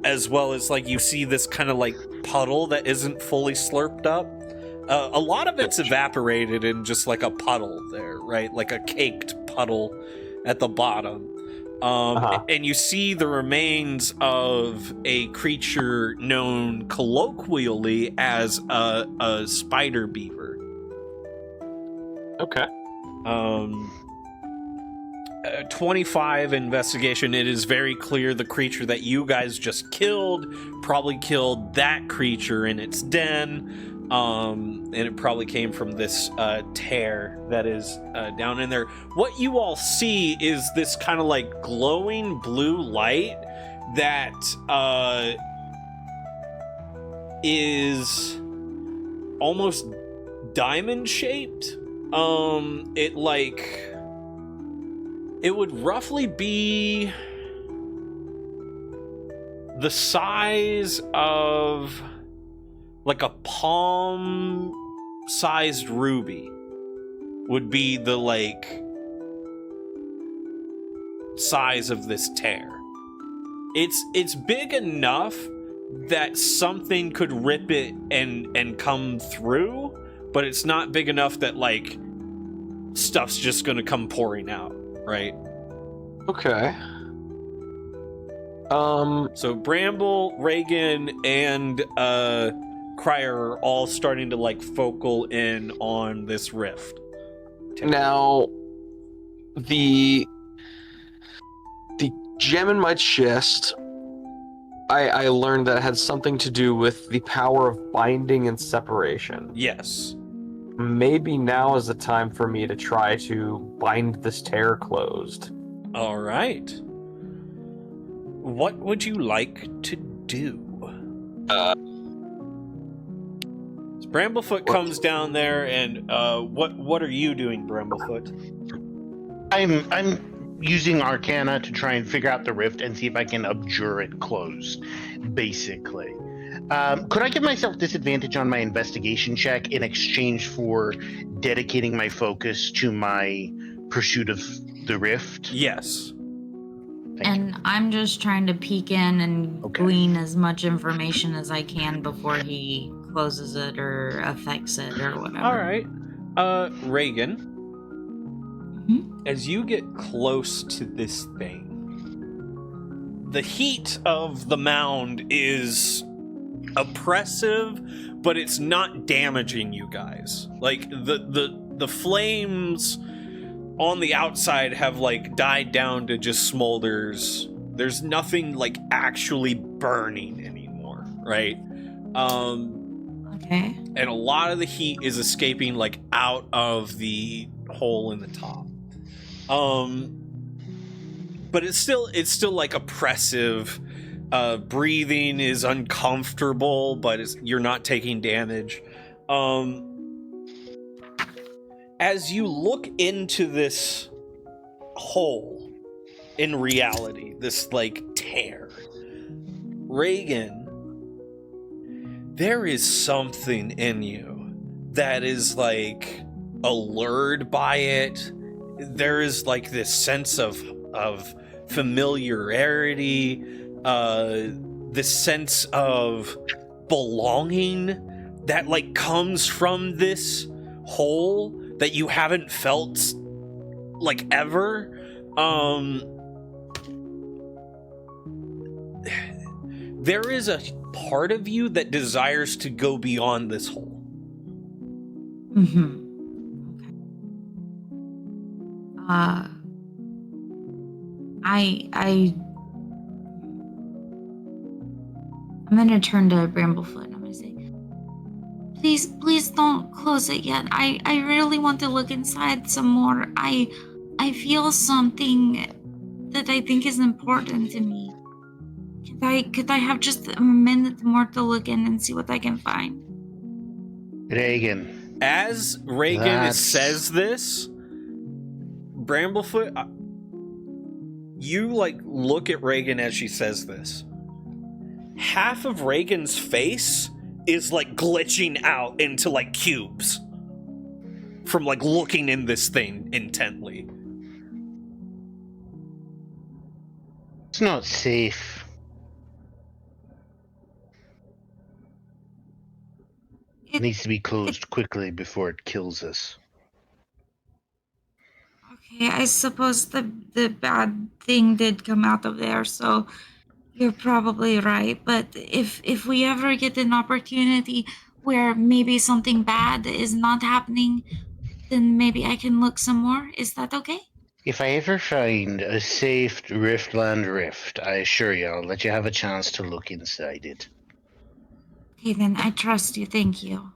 as well as like you see this kind of like puddle that isn't fully slurped up. A lot of it's evaporated in just like a puddle there, right? Like a caked puddle at the bottom. And you see the remains of a creature known colloquially as a spider beaver. Okay. 25 investigation. It is very clear the creature that you guys just killed probably killed that creature in its den. And it probably came from this tear that is down in there. What you all see is this kind of like glowing blue light that is almost diamond shaped. It would roughly be the size of like a palm-sized ruby would be the size of this tear. It's big enough that something could rip it and come through, but it's not big enough that stuff's just gonna come pouring out, right? Okay. So Bramble, Reagan, and Crier are all starting to focal in on this rift. Now, the gem in my chest, I learned that it had something to do with the power of binding and separation. Yes. Maybe now is the time for me to try to bind this tear closed. All right. What would you like to do? Bramblefoot comes down there, and what are you doing, Bramblefoot? I'm using Arcana to try and figure out the rift and see if I can abjure it closed, basically. Could I give myself disadvantage on my investigation check in exchange for dedicating my focus to my pursuit of the rift? Yes. And I'm just trying to peek in and glean as much information as I can before he closes it or affects it or whatever. All right. Reagan, as you get close to this thing, the heat of the mound is oppressive, but it's not damaging you guys. The flames on the outside have died down to just smolders. There's nothing actually burning anymore, right? Okay. And a lot of the heat is escaping out of the hole in the top. But it's still oppressive. Breathing is uncomfortable, but you're not taking damage. As you look into this hole, in reality, this tear, Reagan, there is something in you that is allured by it. There is this sense of familiarity, this sense of belonging that comes from this hole that you haven't felt ever. There is a part of you that desires to go beyond this hole. Mm-hmm. Okay. I'm gonna turn to Bramblefoot and I'm gonna say, please don't close it yet. I really want to look inside some more. I feel something that I think is important to me. Could I have just a minute more to look in and see what I can find? Reagan. As Reagan says this, Bramblefoot, you look at Reagan as she says this. Half of Reagan's face is glitching out into cubes from looking in this thing intently. It's not safe. It needs to be closed quickly before it kills us. Okay, I suppose the bad thing did come out of there, so you're probably right. But if we ever get an opportunity where maybe something bad is not happening, then maybe I can look some more. Is that okay? If I ever find a safe Riftland rift, I assure you I'll let you have a chance to look inside it. Okay, then I trust you. Thank you.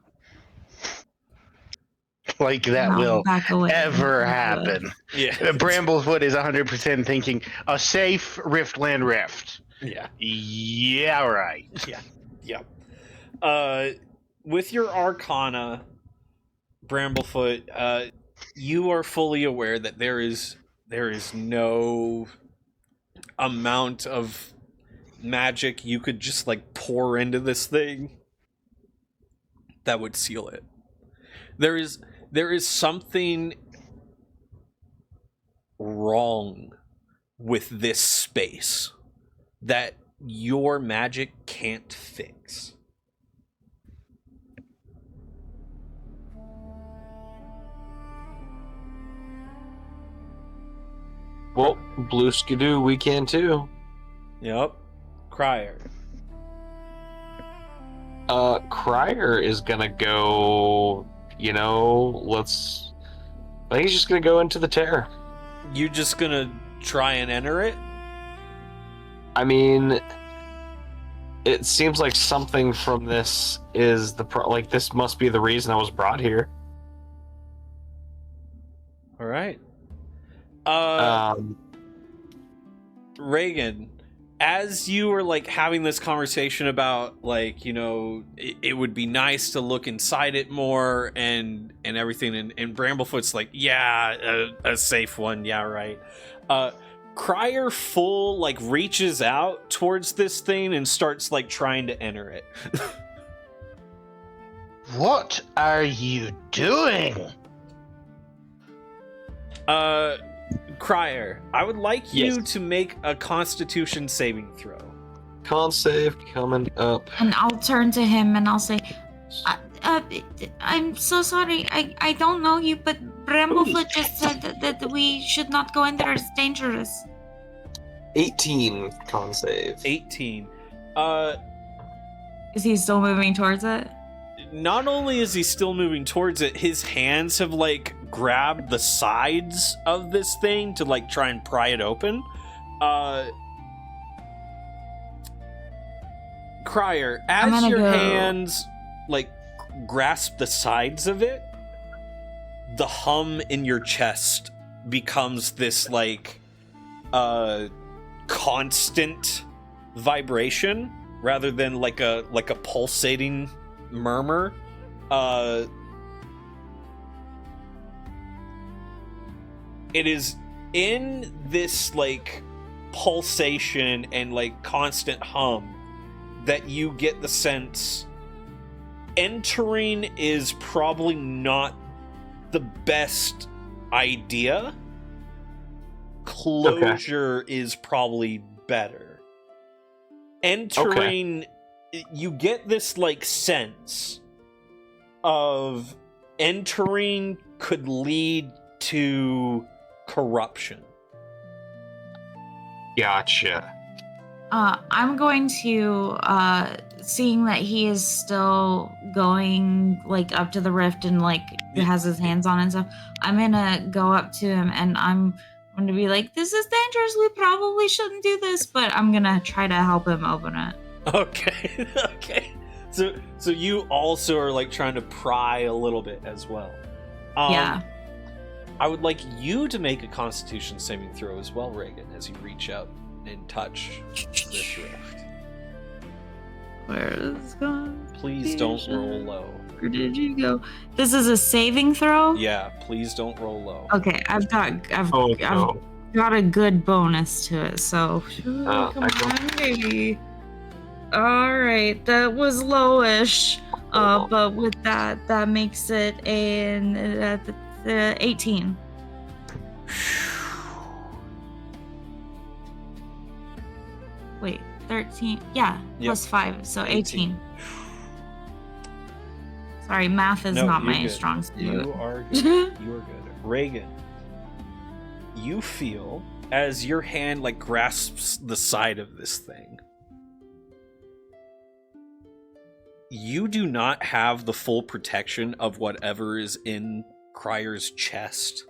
Like that will ever happen. Yeah. Bramblefoot is 100% thinking a safe Riftland rift. Yeah. Yeah, right. Yeah. With your Arcana, Bramblefoot, you are fully aware that there is no amount of magic you could just like pour into this thing that would seal it. There is something wrong with this space that your magic can't fix. Well, blue skidoo, we can too. Yep. Crier. Crier is gonna go. I think he's just gonna go into the tear. You just gonna try and enter it? I mean, it seems like something from this is this must be the reason I was brought here. All right. Reagan, as you were like having this conversation about like, it would be nice to look inside it more and everything, and Bramblefoot's like, yeah, a safe one, yeah, right. Crier full like reaches out towards this thing and starts like trying to enter it. What are you doing? Crier, I would like you Yes. to make a Constitution saving throw. Con save coming up. And I'll turn to him and I'll say, I'm so sorry. I don't know you, but Bramblefoot just said that we should not go in there. It's dangerous. 18 con save. 18. Is he still moving towards it? Not only is he still moving towards it, his hands have like grabbed the sides of this thing to like try and pry it open. Crier, as your hands like grasp the sides of it, the hum in your chest becomes this like constant vibration rather than like a pulsating murmur. It is in this like pulsation and like constant hum that you get the sense entering is probably not the best idea. Closure is probably better. Entering, you get this like sense of entering could lead to corruption. Gotcha. I'm going to, seeing that he is still going like up to the rift and like has his hands on and stuff, I'm gonna go up to him and I'm going to be like, this is dangerous. We probably shouldn't do this, but I'm gonna try to help him open it. Okay. Okay. So you also are like trying to pry a little bit as well. Yeah. I would like you to make a Constitution saving throw as well, Reagan, as you reach out and touch this rift. Where is this going? Please don't roll low. Where did you go? This is a saving throw? Yeah, please don't roll low. Okay, I've got a good bonus to it, so come on, baby. All right, that was lowish, but with that makes it an 18. Wait, 13? Yeah, Yep. plus 5, so 18. Sorry, math is No, not you're my good. strong suit. You are good. You are good. Reagan, you feel as your hand like grasps the side of this thing, you do not have the full protection of whatever is in Crier's chest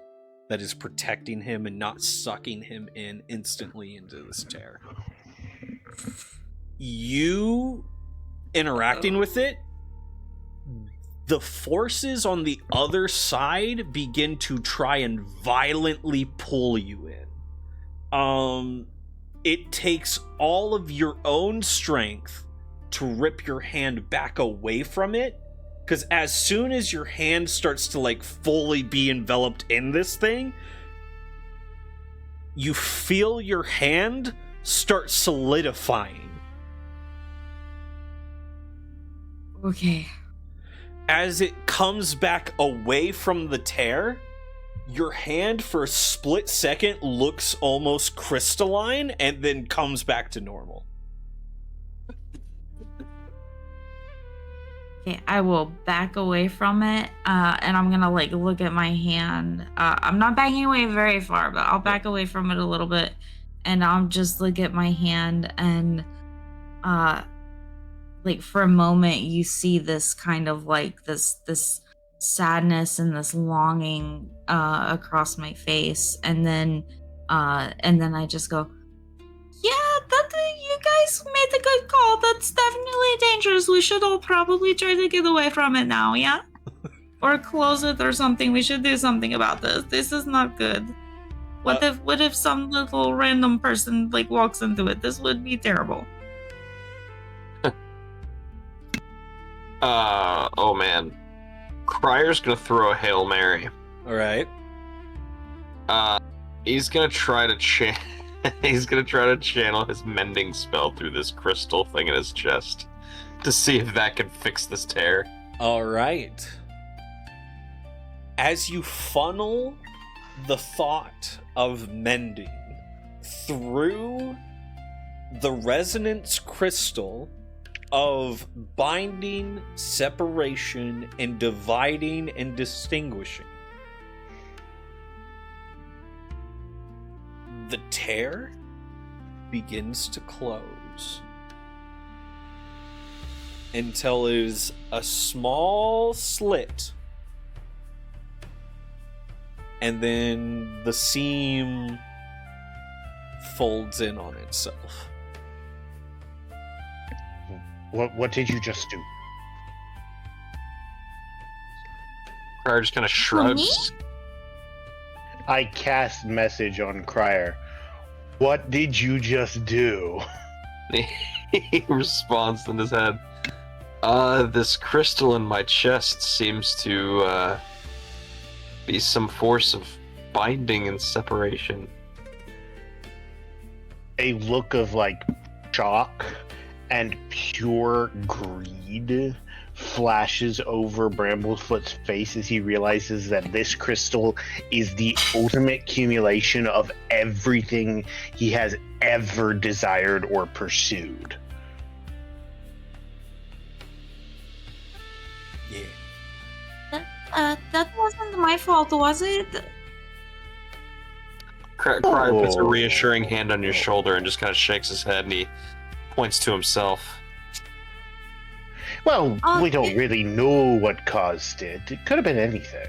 that is protecting him and not sucking him in instantly into this tear. You interacting with it, the forces on the other side begin to try and violently pull you in. it takes all of your own strength to rip your hand back away from it. Because as soon as your hand starts to like fully be enveloped in this thing, you feel your hand start solidifying. Okay. As it comes back away from the tear, your hand for a split second looks almost crystalline and then comes back to normal. Okay, I will back away from it, and I'm gonna like look at my hand. I'm not backing away very far, but I'll back away from it a little bit, and I'll just look at my hand, and like for a moment you see this kind of like this sadness and this longing across my face, and then I just go, yeah, that you guys made a good call. That's definitely dangerous. We should all probably try to get away from it now, yeah? Or close it or something. We should do something about this. This is not good. What if some little random person like walks into it? This would be terrible. Oh man. Cryer's gonna throw a Hail Mary. Alright. He's gonna try to channel his mending spell through this crystal thing in his chest to see if that can fix this tear. Alright. As you funnel the thought of mending through the resonance crystal of binding, separation, and dividing and distinguishing, the tear begins to close until it is a small slit, and then the seam folds in on itself. What did you just do? Cryer just kind of shrugs. I cast message on Cryer. What did you just do? He responds in his head. This crystal in my chest seems to be some force of binding and separation. A look of like shock and pure greed flashes over Bramblefoot's face as he realizes that this crystal is the ultimate accumulation of everything he has ever desired or pursued. Yeah. That wasn't my fault, was it? Cryer puts a reassuring hand on your shoulder and just kind of shakes his head, and he points to himself. Well, we don't really know what caused it. It could have been anything.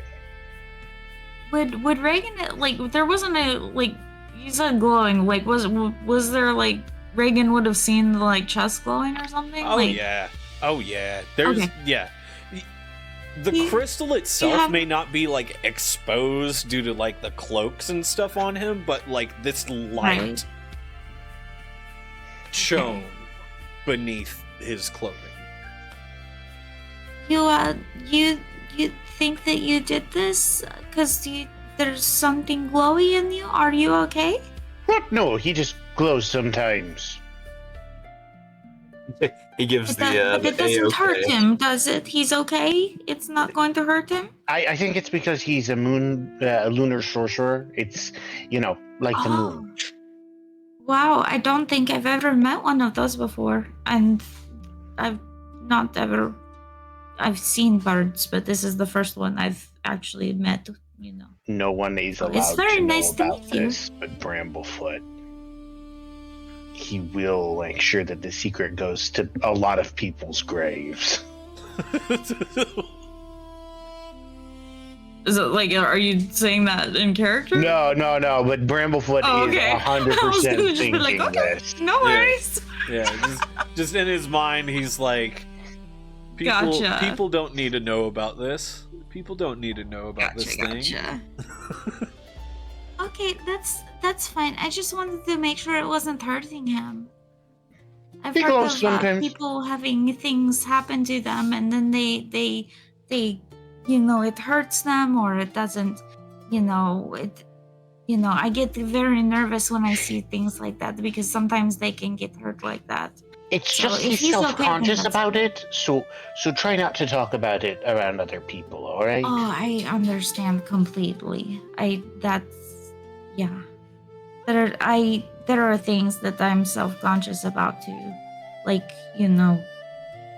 Would Reagan, like, there wasn't a, like, you said glowing, like, was there, like, Reagan would have seen the, like, chest glowing or something? Oh, like, yeah. Oh, yeah. There's, okay. Yeah. The crystal itself may not be, like, exposed due to, like, the cloaks and stuff on him, but, like, this light shone beneath his clothing. You think that you did this because there's something glowy in you? Are you okay? What? No, he just glows sometimes. He gives But it doesn't hurt him, does it? He's okay? It's not going to hurt him? I think it's because he's a lunar sorcerer. It's, like the moon. Wow, I don't think I've ever met one of those before. And I've seen birds, but this is the first one I've actually met, No one is allowed It's very to know nice to about meet you. this, but Bramblefoot. He will make sure that the secret goes to a lot of people's graves. Is it like, are you saying that in character? No, but Bramblefoot is 100% thinking this. No worries. Yeah, just in his mind, he's like, people don't need to know about this. People don't need to know about this thing. Okay, that's fine. I just wanted to make sure it wasn't hurting him. I've Be heard close of sometimes. people having things happen to them, and then they, you know, it hurts them or it doesn't. You know, I get very nervous when I see things like that because sometimes they can get hurt like that. It's So just if he's he's okay, then self-conscious that's about fine. it, so try not to talk about it around other people, all right? Oh, I understand completely. Yeah. There are things that I'm self-conscious about too. Like,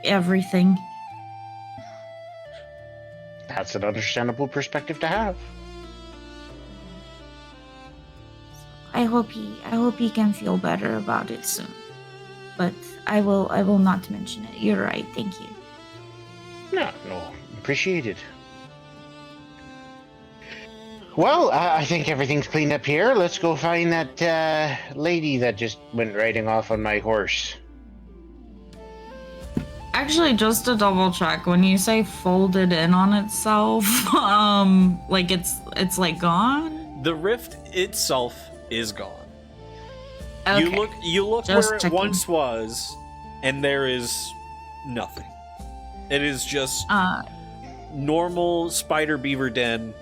everything. That's an understandable perspective to have. I hope he can feel better about it soon. But I will not mention it. You're right. Thank you. No, appreciate it. Well, I think everything's cleaned up here. Let's go find that lady that just went riding off on my horse. Actually, just to double check, when you say folded in on itself, like it's like gone? The rift itself is gone. Okay. You look Just where it checking. once was, and there is nothing. It is just normal spider beaver den.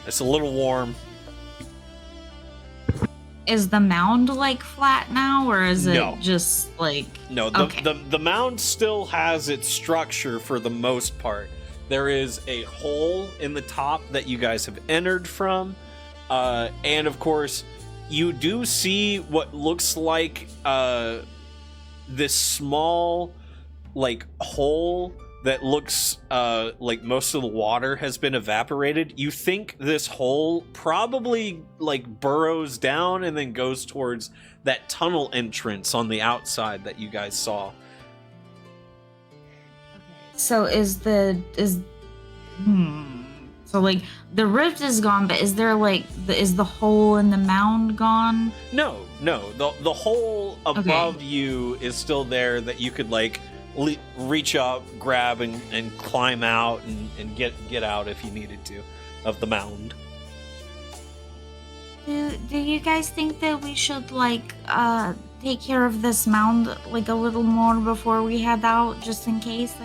It's a little warm. Is the mound like flat now, or is No. it just like No, the mound still has its structure for the most part. There is a hole in the top that you guys have entered from, and of course, you do see what looks like this small, like, hole that looks like most of the water has been evaporated. You think this hole probably like burrows down and then goes towards that tunnel entrance on the outside that you guys saw. So so like the rift is gone, but is there like is the hole in the mound gone? No. The hole above you is still there that you could like reach up, grab, and climb out and get out if you needed to of the mound. Do you guys think that we should like take care of this mound like a little more before we head out, just in case?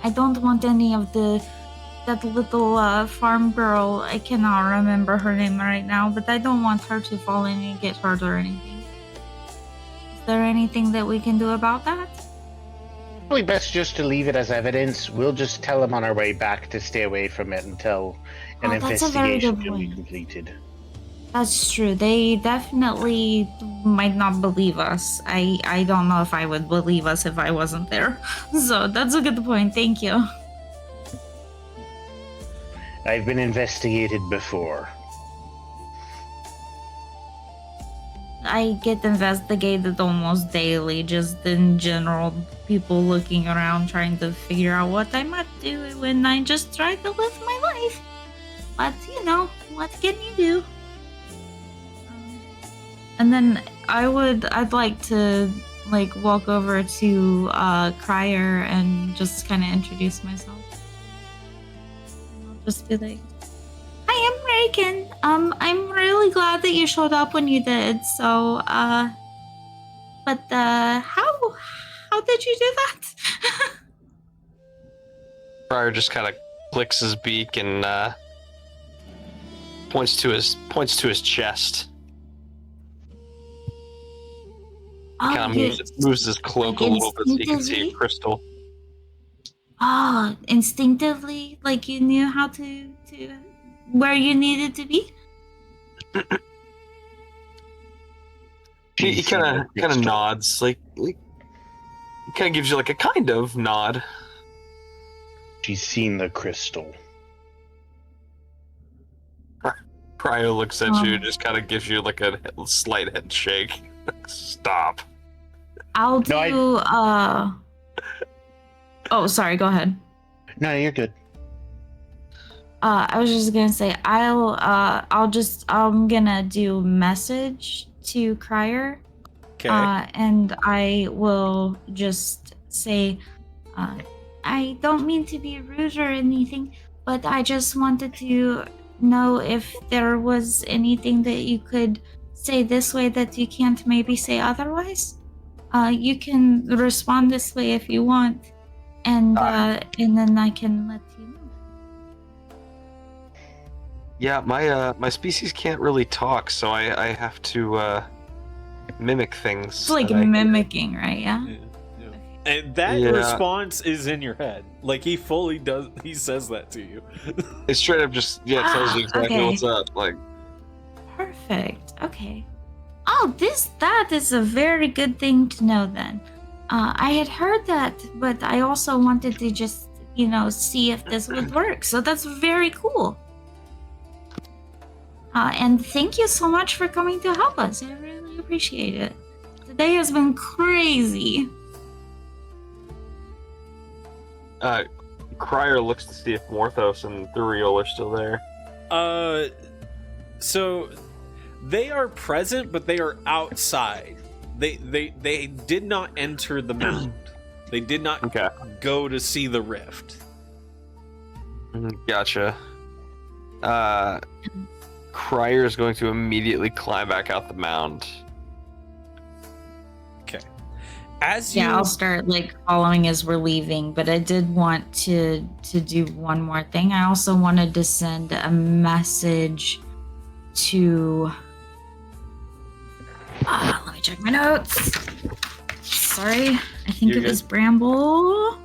I don't want any of that little farm girl, I cannot remember her name right now, but I don't want her to fall in and get hurt or anything. Is there anything that we can do about that? Probably best just to leave it as evidence. We'll just tell him on our way back to stay away from it until an That's a very investigation good can be point. completed. That's true. They definitely might not believe us. I don't know if I would believe us if I wasn't there. So that's a good point. Thank you. I've been investigated before. I get investigated almost daily, just in general, people looking around trying to figure out what I might do when I just try to live my life. But, what can you do? And then I'd like to, like, walk over to Crier and just kind of introduce myself. And I'll just be like, "Hi, I'm Reagan. I'm really glad that you showed up when you did. So, but how did you do that?" Friar just kind of clicks his beak and points to his chest. Kind of moves his cloak a little bit so you can see a crystal. Instinctively, like you knew how to where you needed to be. He kind of nods, like he kind of gives you like a kind of nod. She's seen the crystal. Cryo looks at you and just kind of gives you like a slight head shake. Stop. I'll do. No, Oh, sorry. Go ahead. No, you're good. I was just gonna say I'm gonna do message to Crier. Okay. And I will just say, I don't mean to be rude or anything, but I just wanted to know if there was anything that you could say this way that you can't maybe say otherwise. You can respond this way if you want, and then I can let you know. Yeah, my species can't really talk, so I have to mimic things. It's like that I hear. mimicking, right? Yeah. And that Yeah. response is in your head. Like he fully does. He says that to you. It straight up just tells you exactly okay. what's up. Like, Perfect. Okay. Oh, that is a very good thing to know then. I had heard that, but I also wanted to just, see if this would work. So that's very cool. And thank you so much for coming to help us. I really appreciate it. Today has been crazy. Crier looks to see if Morthos and Thuriel are still there. So they are present, but they are outside. They did not enter the mound. They did not go to see the rift. Gotcha. Crier is going to immediately climb back out the mound. Okay. I'll start following as we're leaving, but I did want to do one more thing. I also wanted to send a message to let me check my notes. Sorry, I think You're it was Bramble.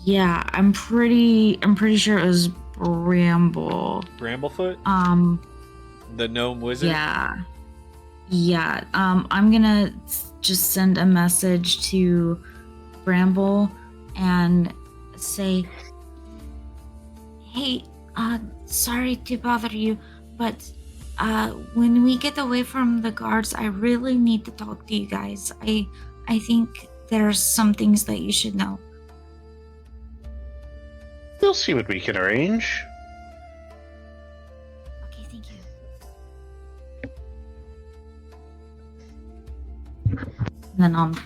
Yeah, I'm pretty sure it was Bramble. Bramblefoot? The gnome wizard? Yeah. I'm gonna just send a message to Bramble and say, hey, sorry to bother you, but when we get away from the guards, I really need to talk to you guys. I think there's some things that you should know. We'll see what we can arrange. Okay, thank you. And then I'll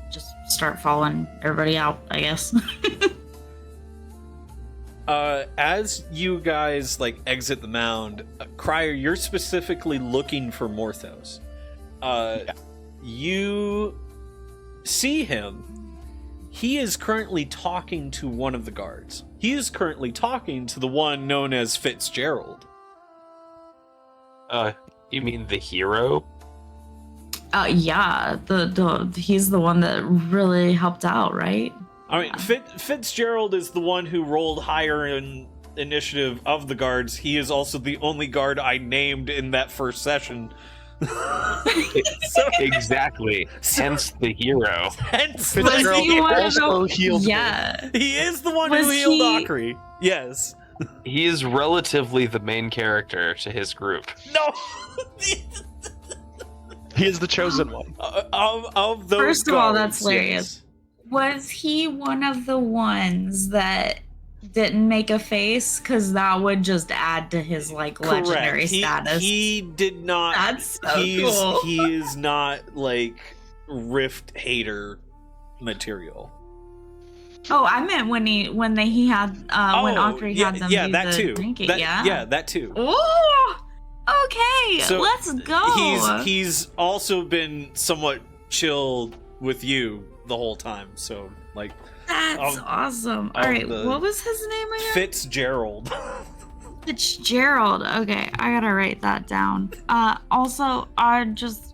just start following everybody out, I guess. As you guys exit the mound, Crier, you're specifically looking for Morthos. You see him. He is currently talking to one of the guards. He is currently talking to the one known as Fitzgerald. You mean the hero? Yeah, he's the one that really helped out, right? I mean, Fitzgerald is the one who rolled higher in initiative of the guards. He is also the only guard I named in that first session. Exactly. Hence the hero. Hence Fitzgerald also healed me. Yeah. He is the one who healed Akri. Yes. He is relatively the main character to his group. No. He is the chosen one. Of those First of all, guards, that's hilarious. yes. Was he one of the ones that didn't make a face? Because that would just add to his legendary status. He did not. That's so cool. He is not Rift hater material. Oh, I meant when he had when Akri had them do that the too. drinking. That too. Oh, okay. So let's go. He's also been somewhat chill with you the whole time. So that's awesome. All right, what was his name again? Fitzgerald. Fitzgerald. Okay, I gotta write that down. Also,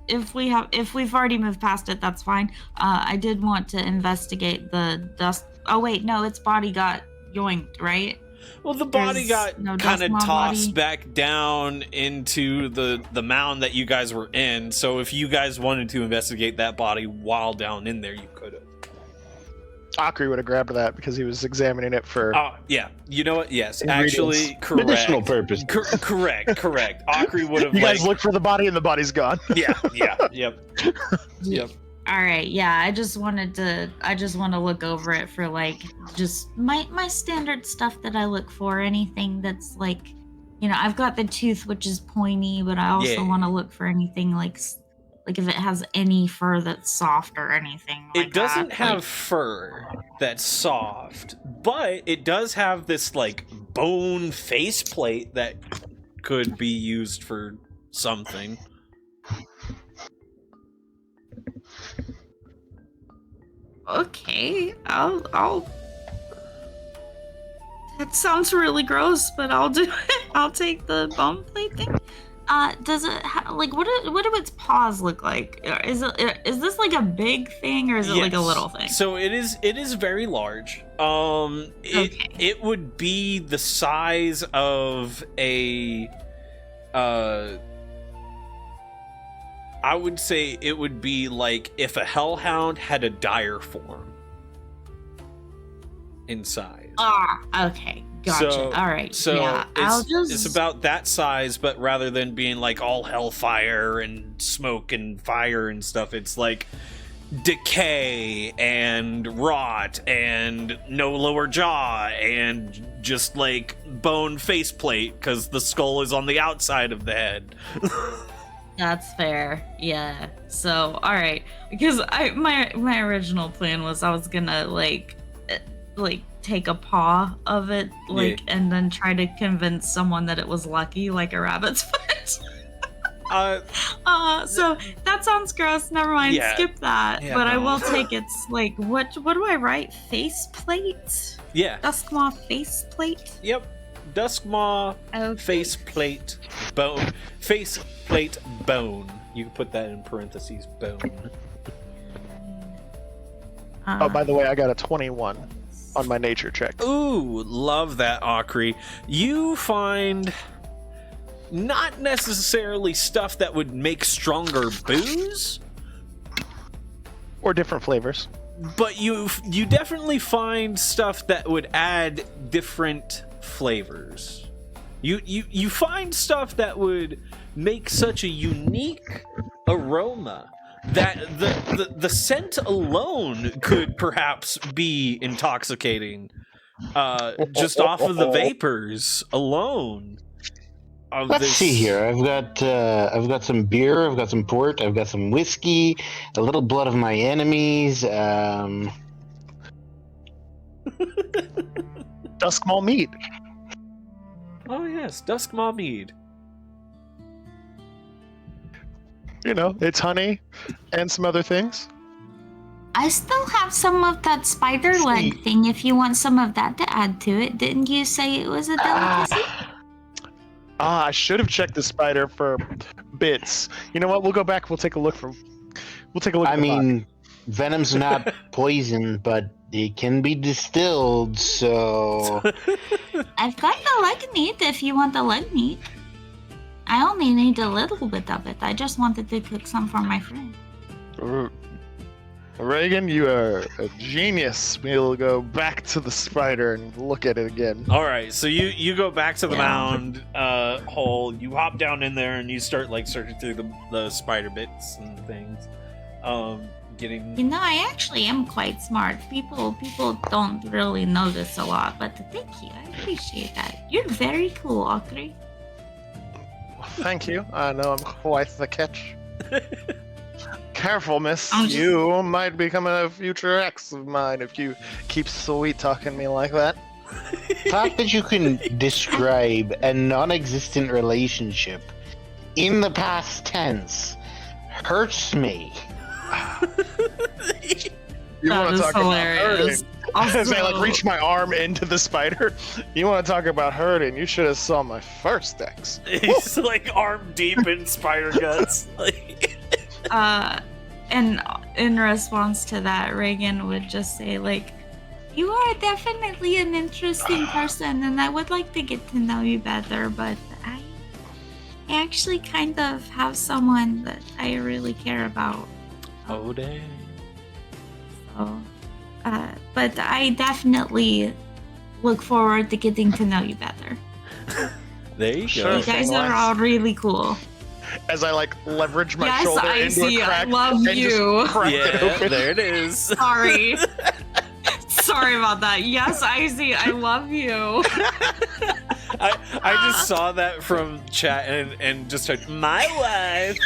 if we've already moved past it, that's fine. I did want to investigate the dust. Oh wait, no, its body got yoinked, right? Well, the body got kind of Duskmaw tossed body. back down into the mound that you guys were in. So if you guys wanted to investigate that body while down in there, you could have. Akri would have grabbed that because he was examining it for. Yeah. You know what? Yes, Ingredients. actually, correct. Medicinal purpose. Correct. Akri would have. You guys look for the body and the body's gone. Yep. All right, yeah. I just want to look over it for just my standard stuff that I look for. Anything that's I've got the tooth, which is pointy, but I also want to look for anything Like if it has any fur that's soft or anything. Like It doesn't that. have Like, fur that's soft, but it does have this like bone faceplate that could be used for something. okay, I'll. That sounds really gross, but I'll do it. I'll take the bone plate thing. Does it like what do its paws look like? Is this like a big thing or is it like a Yes. little thing? So it is very large. It would be the size of a I would say it would be like if a hellhound had a dire form in size. Okay. Gotcha. So- All right. So yeah, I'll just. it's about that size, but rather than being like all hellfire and smoke and fire and stuff, it's like decay and rot and no lower jaw and just like bone faceplate because the skull is on the outside of the head. That's fair. Yeah. So, all right, because my original plan was I was gonna like take a paw of it, like, and then try to convince someone that it was lucky, like a rabbit's foot. So that sounds gross. Never mind. Yeah. Skip that. Yeah, but I no. will take its like what do I write? Faceplate? Yeah. Duskmaw faceplate? Yep. Duskmaw Okay. faceplate bone. Faceplate bone. You can put that in parentheses. Bone. Oh, by the way, I got a 21 on my nature check. Ooh, love that, Akri. You find not necessarily stuff that would make stronger booze, Or different flavors. but you definitely find stuff that would add different flavors. You find stuff that would make such a unique aroma that the scent alone could perhaps be intoxicating, just off of the vapors alone. Of Let's this. see here. I've got some beer. I've got some port. I've got some whiskey. A little blood of my enemies. Duskmaw meat. Oh yes, Duskmaw mead. You know, it's honey and some other things. I still have some of that spider leg thing if you want some of that to add to it. Didn't you say it was a delicacy? I should have checked the spider for bits. You know what? We'll go back. We'll take a look. We'll take a look. I at the box. mean, venom's not poison, but it can be distilled. So I've got the leg meat if you want the leg meat. I only need a little bit of it. I just wanted to cook some for my friend. Reagan, you are a genius. We'll go back to the spider and look at it again. All right, so you go back to the Yeah. mound hole. You hop down in there and you start like searching through the spider bits and things. Getting You know, I actually am quite smart. People don't really notice a lot, but thank you. I appreciate that. You're very cool, Akri. Thank you. I know I'm quite the catch. Careful, miss. I'm just- You might become a future ex of mine if you keep sweet talking me like that. the fact that you can describe a non-existent relationship in the past tense hurts me. You That want is to talk hilarious. about hurting? As I like reach my arm into the spider. You want to talk about hurting? You should have saw my first ex. he's like arm deep in spider guts. Like, And in response to that, Reagan would just say, like, you are definitely an interesting person, and I would like to get to know you better, but I actually kind of have someone that I really care about. oh dang. So, but I definitely look forward to getting to know you better. There you Sure. go. You guys Thanks. are all really cool. As I like leverage my Yes, shoulder I into see. a I crack love and just you. crack it Yeah, open. there it is. Sorry. Sorry about that. Yes, I see. I love you. I just saw that from chat and just heard my wife.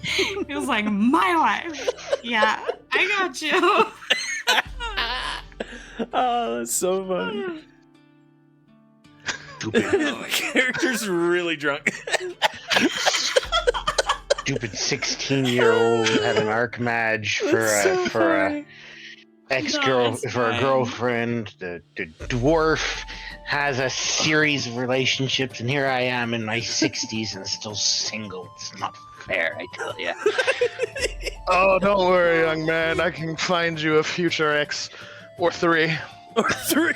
He was like, my wife. Yeah, I got you. Oh, that's so funny. The character's really drunk. Stupid 16-year-old had an archmage for a ex-girl No, it's for a fine. girlfriend. The dwarf has a series of relationships, and here I am in my 60s and still single. It's not fair, I tell you. Oh, don't worry, young man. I can find you a future ex or 3. Or 3.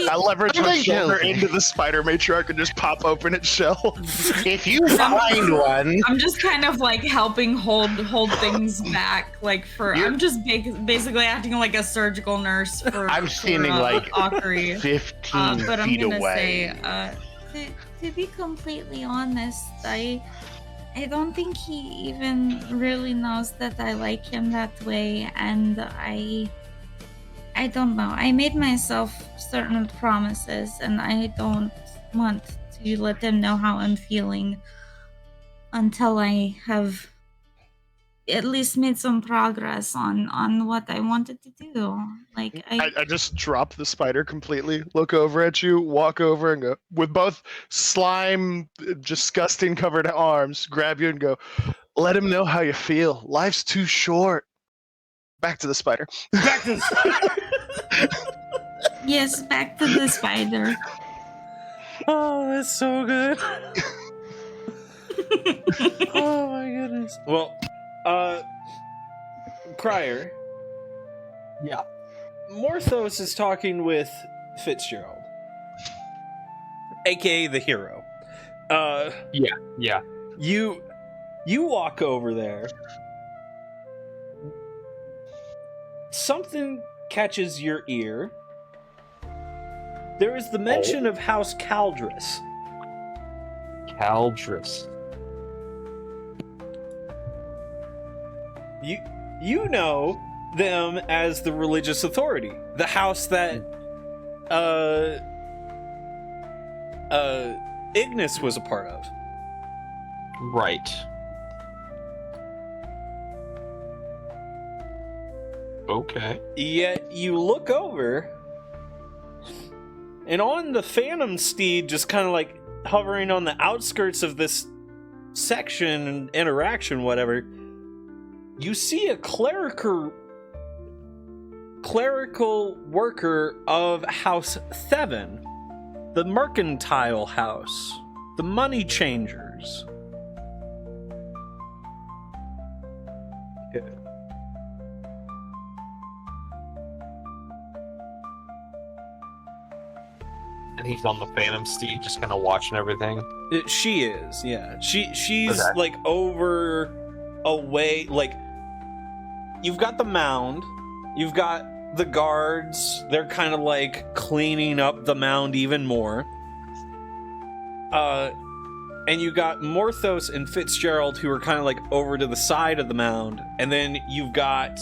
I leverage my Thank shoulder you. into the spider matriarch and just pop open its shell. If you find one, I'm just kind of like helping hold things back, like for. You're- I'm just basically acting like a surgical nurse for. I'm standing like Akari. 15 But I'm feet gonna away. say, to be completely honest, I don't think he even really knows that I like him that way, and I don't know. I made myself certain promises, and I don't want to let them know how I'm feeling until I have at least made some progress on what I wanted to do. Like I just drop the spider completely, look over at you, walk over and go, with both slime, disgusting covered arms, grab you and go, let him know how you feel. Life's too short. Back to the spider. Back to yes, back to the spider. Oh, that's so good. Oh my goodness. Well, Crier. Yeah. Morthos is talking with Fitzgerald, aka the hero. Yeah. You walk over there. Something catches your ear. There is the mention of House Caldris. Caldris. You know them as the religious authority, the house that Ignis was a part of. Right. Okay. Yet you look over, and on the Phantom Steed, just kind of like hovering on the outskirts of this section and interaction, whatever, you see a clerical worker of House Theven, the mercantile house, the money changers. And he's on the Phantom Steed, just kind of watching everything. She is, yeah. She's Okay. like over away, like you've got the mound, you've got the guards, they're kind of like cleaning up the mound even more. And you got Morthos and Fitzgerald who are kind of like over to the side of the mound, and then you've got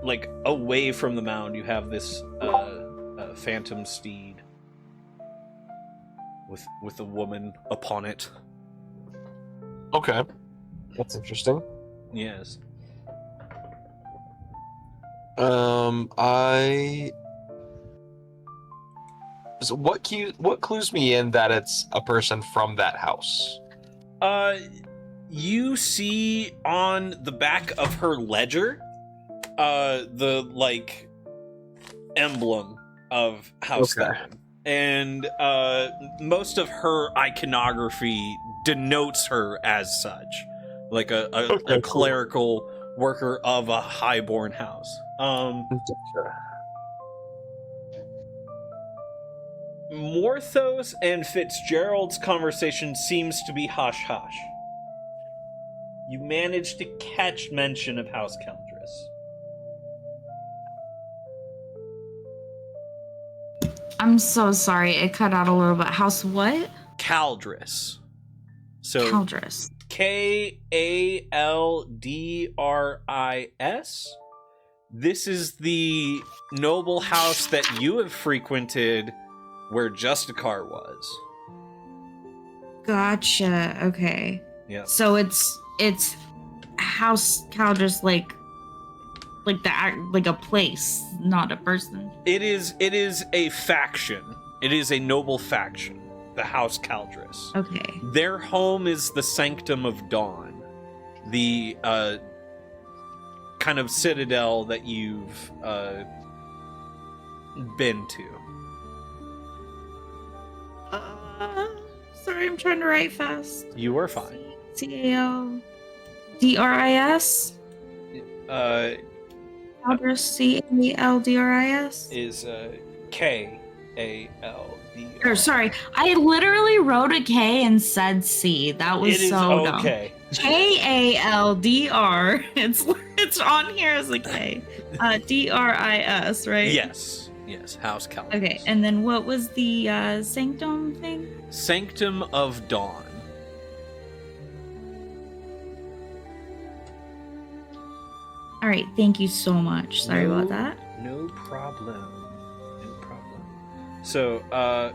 like away from the mound you have this Phantom Steed with a woman upon it. Okay. That's interesting. Yes. So what clues me in that it's a person from that house? You see on the back of her ledger, the like emblem of House Okay. Theven. And most of her iconography denotes her as such, like a Okay, cool. clerical worker of a highborn house. Morthos and Fitzgerald's conversation seems to be hush-hush. You manage to catch mention of House Caldris. I'm so sorry. It cut out a little bit. House what? Caldris. So Caldris. Kaldris. This is the noble house that you have frequented where Justicar was. Gotcha. Okay. Yeah. So it's house cow, just like a place, not a person. It is a faction. It is a noble faction, the House Caldress. Okay. Their home is the Sanctum of Dawn, the kind of citadel that you've been to. Sorry, I'm trying to write fast. You are fine. CALDRIS? Caldress, CALDRIS? Is KALD. Or sorry, I literally wrote a K and said C. That was It is so dumb. okay. KALDR. It's on here as a K. DRIS, right? Yes, House Caldress. Okay, and then what was the sanctum thing? Sanctum of Dawn. All right, thank you so much. Sorry about that. No problem. So,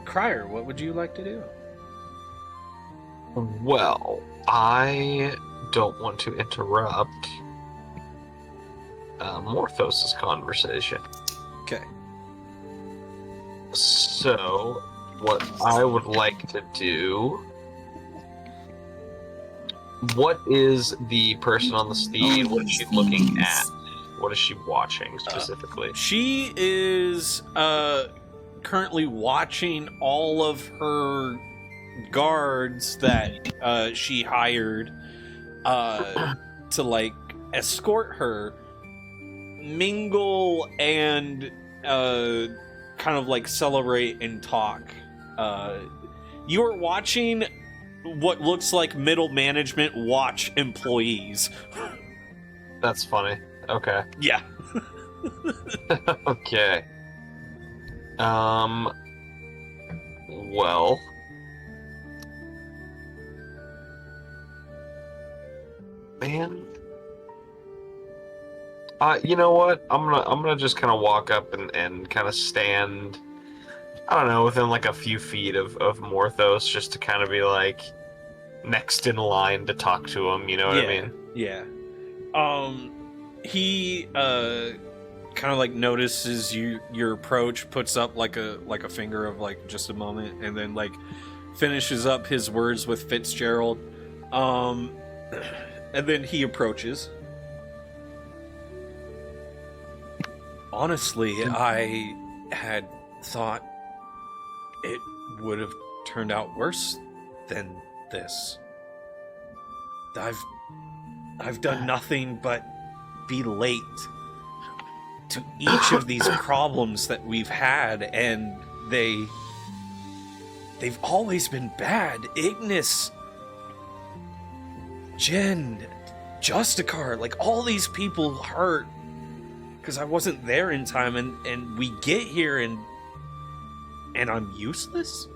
Crier, what would you like to do? Well, I don't want to interrupt Morthos' conversation. Okay. So, what I would like to do... What is the person on the steed? What is she looking at? What is she watching specifically? She is currently watching all of her guards that she hired to like escort her mingle and kind of like celebrate and talk. You are watching what looks like middle management watch employees. That's funny. Okay. Yeah. Okay. Well. Man. You know what? I'm gonna just kind of walk up and kind of stand, I don't know, within like a few feet of Morthos, just to kind of be like next in line to talk to him, you know what I mean? Yeah. He kind of like notices your approach, puts up like a finger of like just a moment, and then like finishes up his words with Fitzgerald. And then he approaches. Honestly, I had thought it would have turned out worse than this. I've done nothing but be late to each of these problems that we've had, and they've always been bad. Ignis, Jen, Justicar, like all these people hurt because I wasn't there in time, and we get here and I'm useless?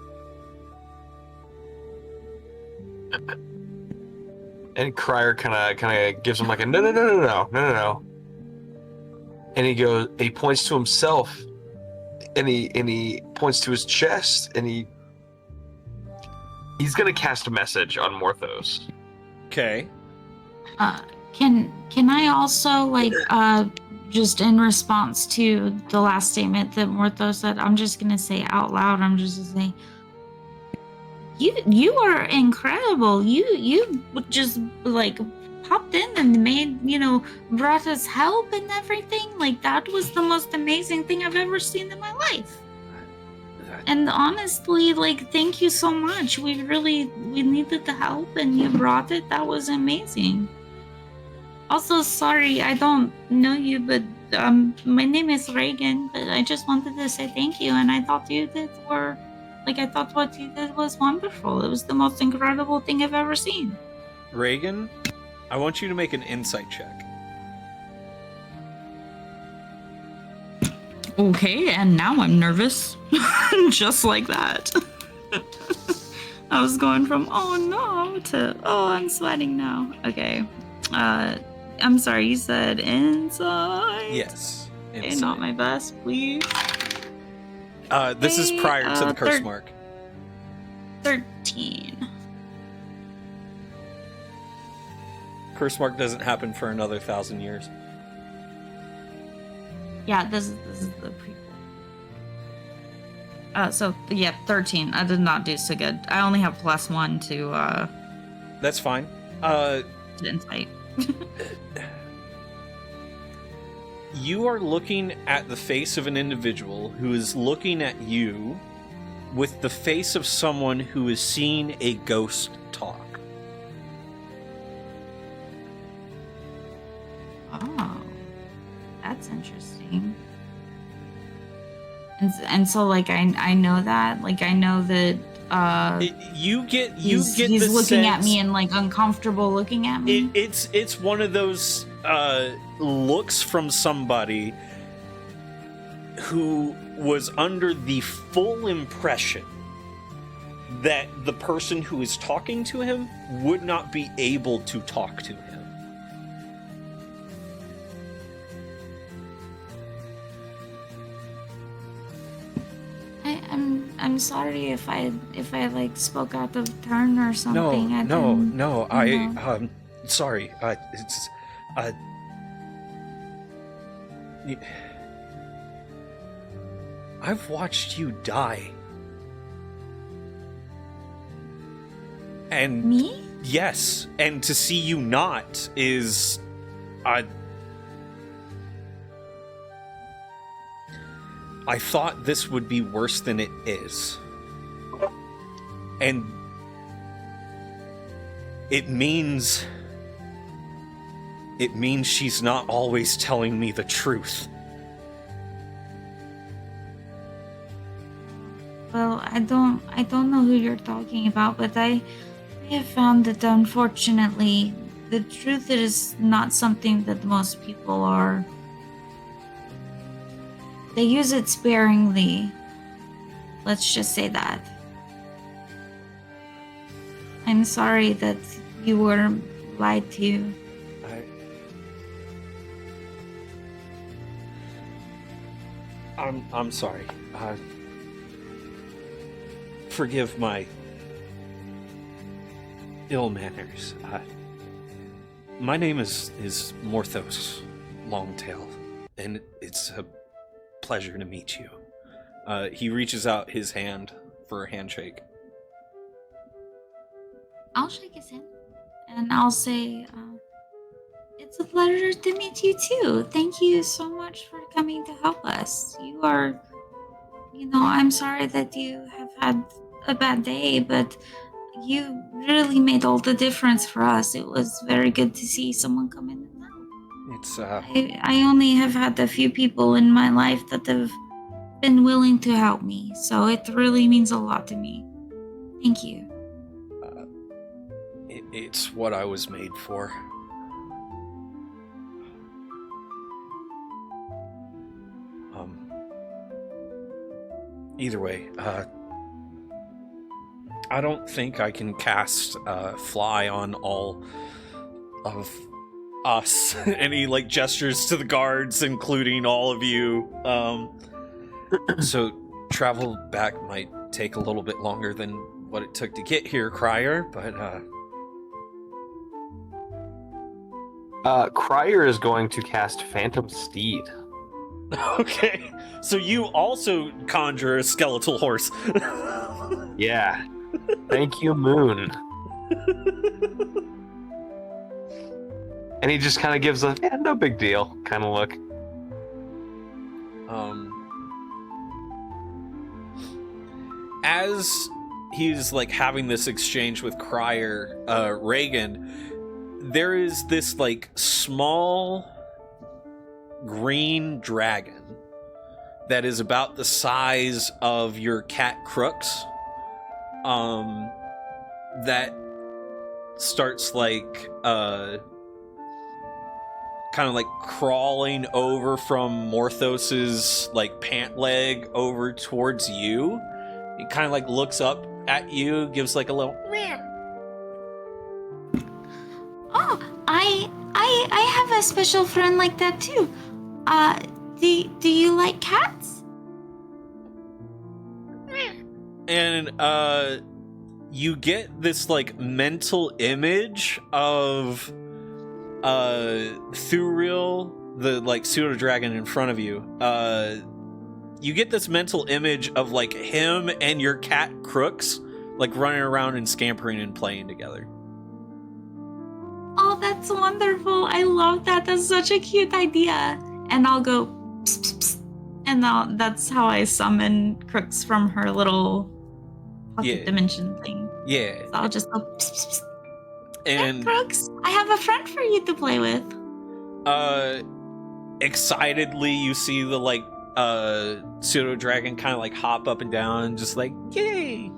And Crier kind of gives him like a no. And he points to himself, and he points to his chest, and he's gonna cast a message on Morthos. Okay. Can I also like just in response to the last statement that Morthos said, I'm just gonna say out loud, I'm just gonna say, you are incredible. You just like popped in and made, brought us help and everything. Like that was the most amazing thing I've ever seen in my life. And honestly, like, thank you so much. We needed the help and you brought it. That was amazing. Also, sorry, I don't know you, but my name is Reagan, but I just wanted to say thank you, and I thought what you did was wonderful. It was the most incredible thing I've ever seen. Reagan, I want you to make an insight check. Okay, and now I'm nervous. Just like that. I was going from, oh no, to, oh, I'm sweating now. Okay. I'm sorry, you said insight? Yes. Okay, not my best, please. This is prior to the curse mark. 13. Curse mark doesn't happen for another 1,000 years. Yeah, this is the prequel. So yeah, 13. I did not do so good. I only have +1 to That's fine. insight. You are looking at the face of an individual who is looking at you with the face of someone who is seeing a ghost talk. Oh, that's interesting. And so like I know that, like I know that You get he's the looking at sense- me and like uncomfortable looking at me. It's one of those looks from somebody who was under the full impression that the person who is talking to him would not be able to talk to him. I'm sorry if I like spoke out of turn or something. Sorry. It's I've watched you die. And Me? yes, and to see you not is I thought this would be worse than it is. And it means she's not always telling me the truth. Well, I don't know who you're talking about, but I have found that unfortunately the truth is not something that most people are. They use it sparingly. Let's just say that. I'm sorry that you were lied to. I'm sorry. Forgive my ill manners. My name is Morthos Longtail, and it's a pleasure to meet you. He reaches out his hand for a handshake. I'll shake his hand and I'll say, it's a pleasure to meet you too. Thank you so much for coming to help us. You are, I'm sorry that you have had a bad day, but you really made all the difference for us. It was very good to see someone come in and help. It's I only have had a few people in my life that have been willing to help me, so it really means a lot to me. Thank you. it's what I was made for. Either way, I don't think I can cast Fly on all of us. And he gestures to the guards, including all of you. So travel back might take a little bit longer than what it took to get here, Crier, but Crier is going to cast Phantom Steed. okay. So you also conjure a skeletal horse. Yeah. Thank you, Moon. And he just kind of gives a no big deal kind of look. As he's having this exchange with Crier, Reagan, there is this small green dragon that is about the size of your cat Crooks. That starts kind of crawling over from Morthos's pant leg over towards you. It kind of looks up at you, gives a little meow. Oh, I have a special friend like that too. Do you like cats? And you get this mental image of Thuriel, the like pseudo dragon in front of you, you get this mental image of like him and your cat Crooks like running around and scampering and playing together. Oh, that's wonderful. I love that. That's such a cute idea. And I'll go psst, psst, psst. And that's how I summon Crooks from her little pocket dimension thing. Yeah. So I'll just go psst, psst, psst. And hey, Crooks, I have a friend for you to play with. Excitedly you see the like pseudo dragon kind of like hop up and down, just like yay.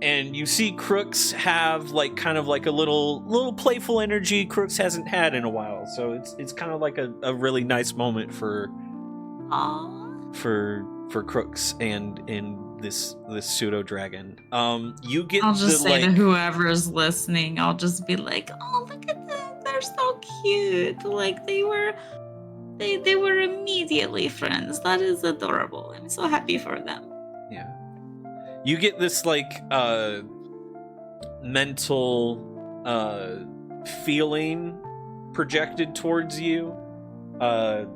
And you see Crooks have like kind of like a little playful energy Crooks hasn't had in a while, so it's kind of like a really nice moment for Crooks and this pseudo dragon. You get I'll just say like, to whoever's listening, I'll just be like, oh, look at them, they're so cute. Like they were immediately friends. That is adorable. I'm so happy for them. yeah. You get this like mental feeling projected towards you. The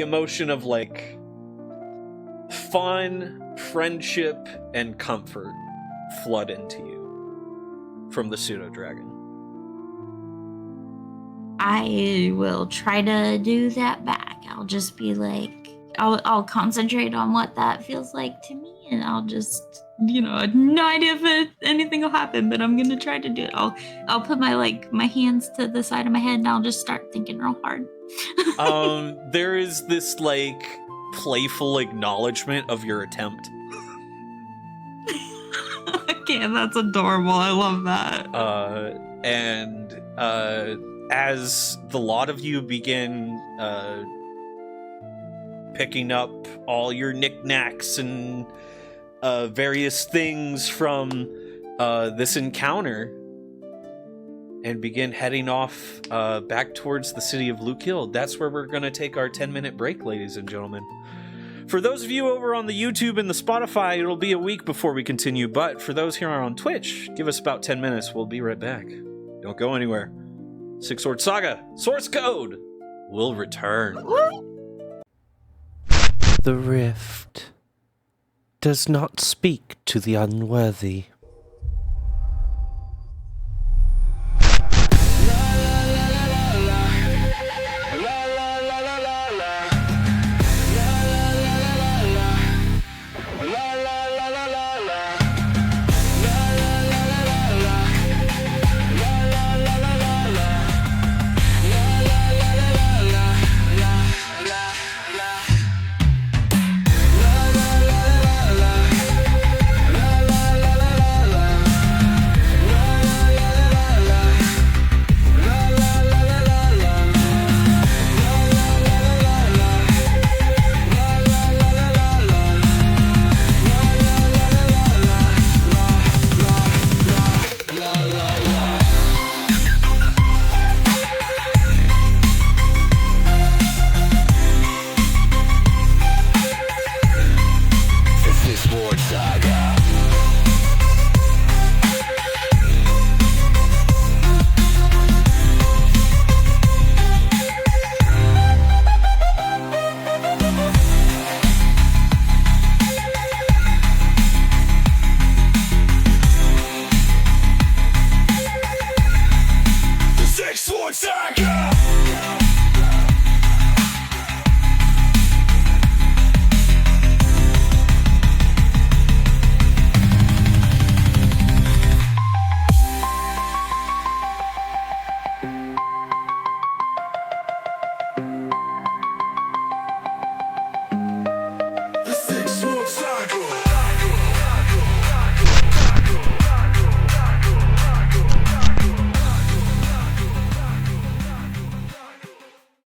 emotion of like fun, friendship, and comfort flood into you from the pseudo dragon. I will try to do that back. I'll just be like, I'll concentrate on what that feels like to me, and I'll just, no idea if anything will happen, but I'm gonna try to do it. I'll put my hands to the side of my head, and I'll just start thinking real hard. There is this like playful acknowledgement of your attempt. Okay, that's adorable. I love that. And as the lot of you begin picking up all your knickknacks and various things from this encounter and begin heading off back towards the city of Lukild, that's where we're going to take our 10-minute break, ladies and gentlemen. For those of you over on the YouTube and the Spotify, it'll be a week before we continue, but for those here on Twitch, give us about 10 minutes. We'll be right back. Don't go anywhere. Six Sword Saga, source code, will return. The rift does not speak to the unworthy. Six Sword Saga!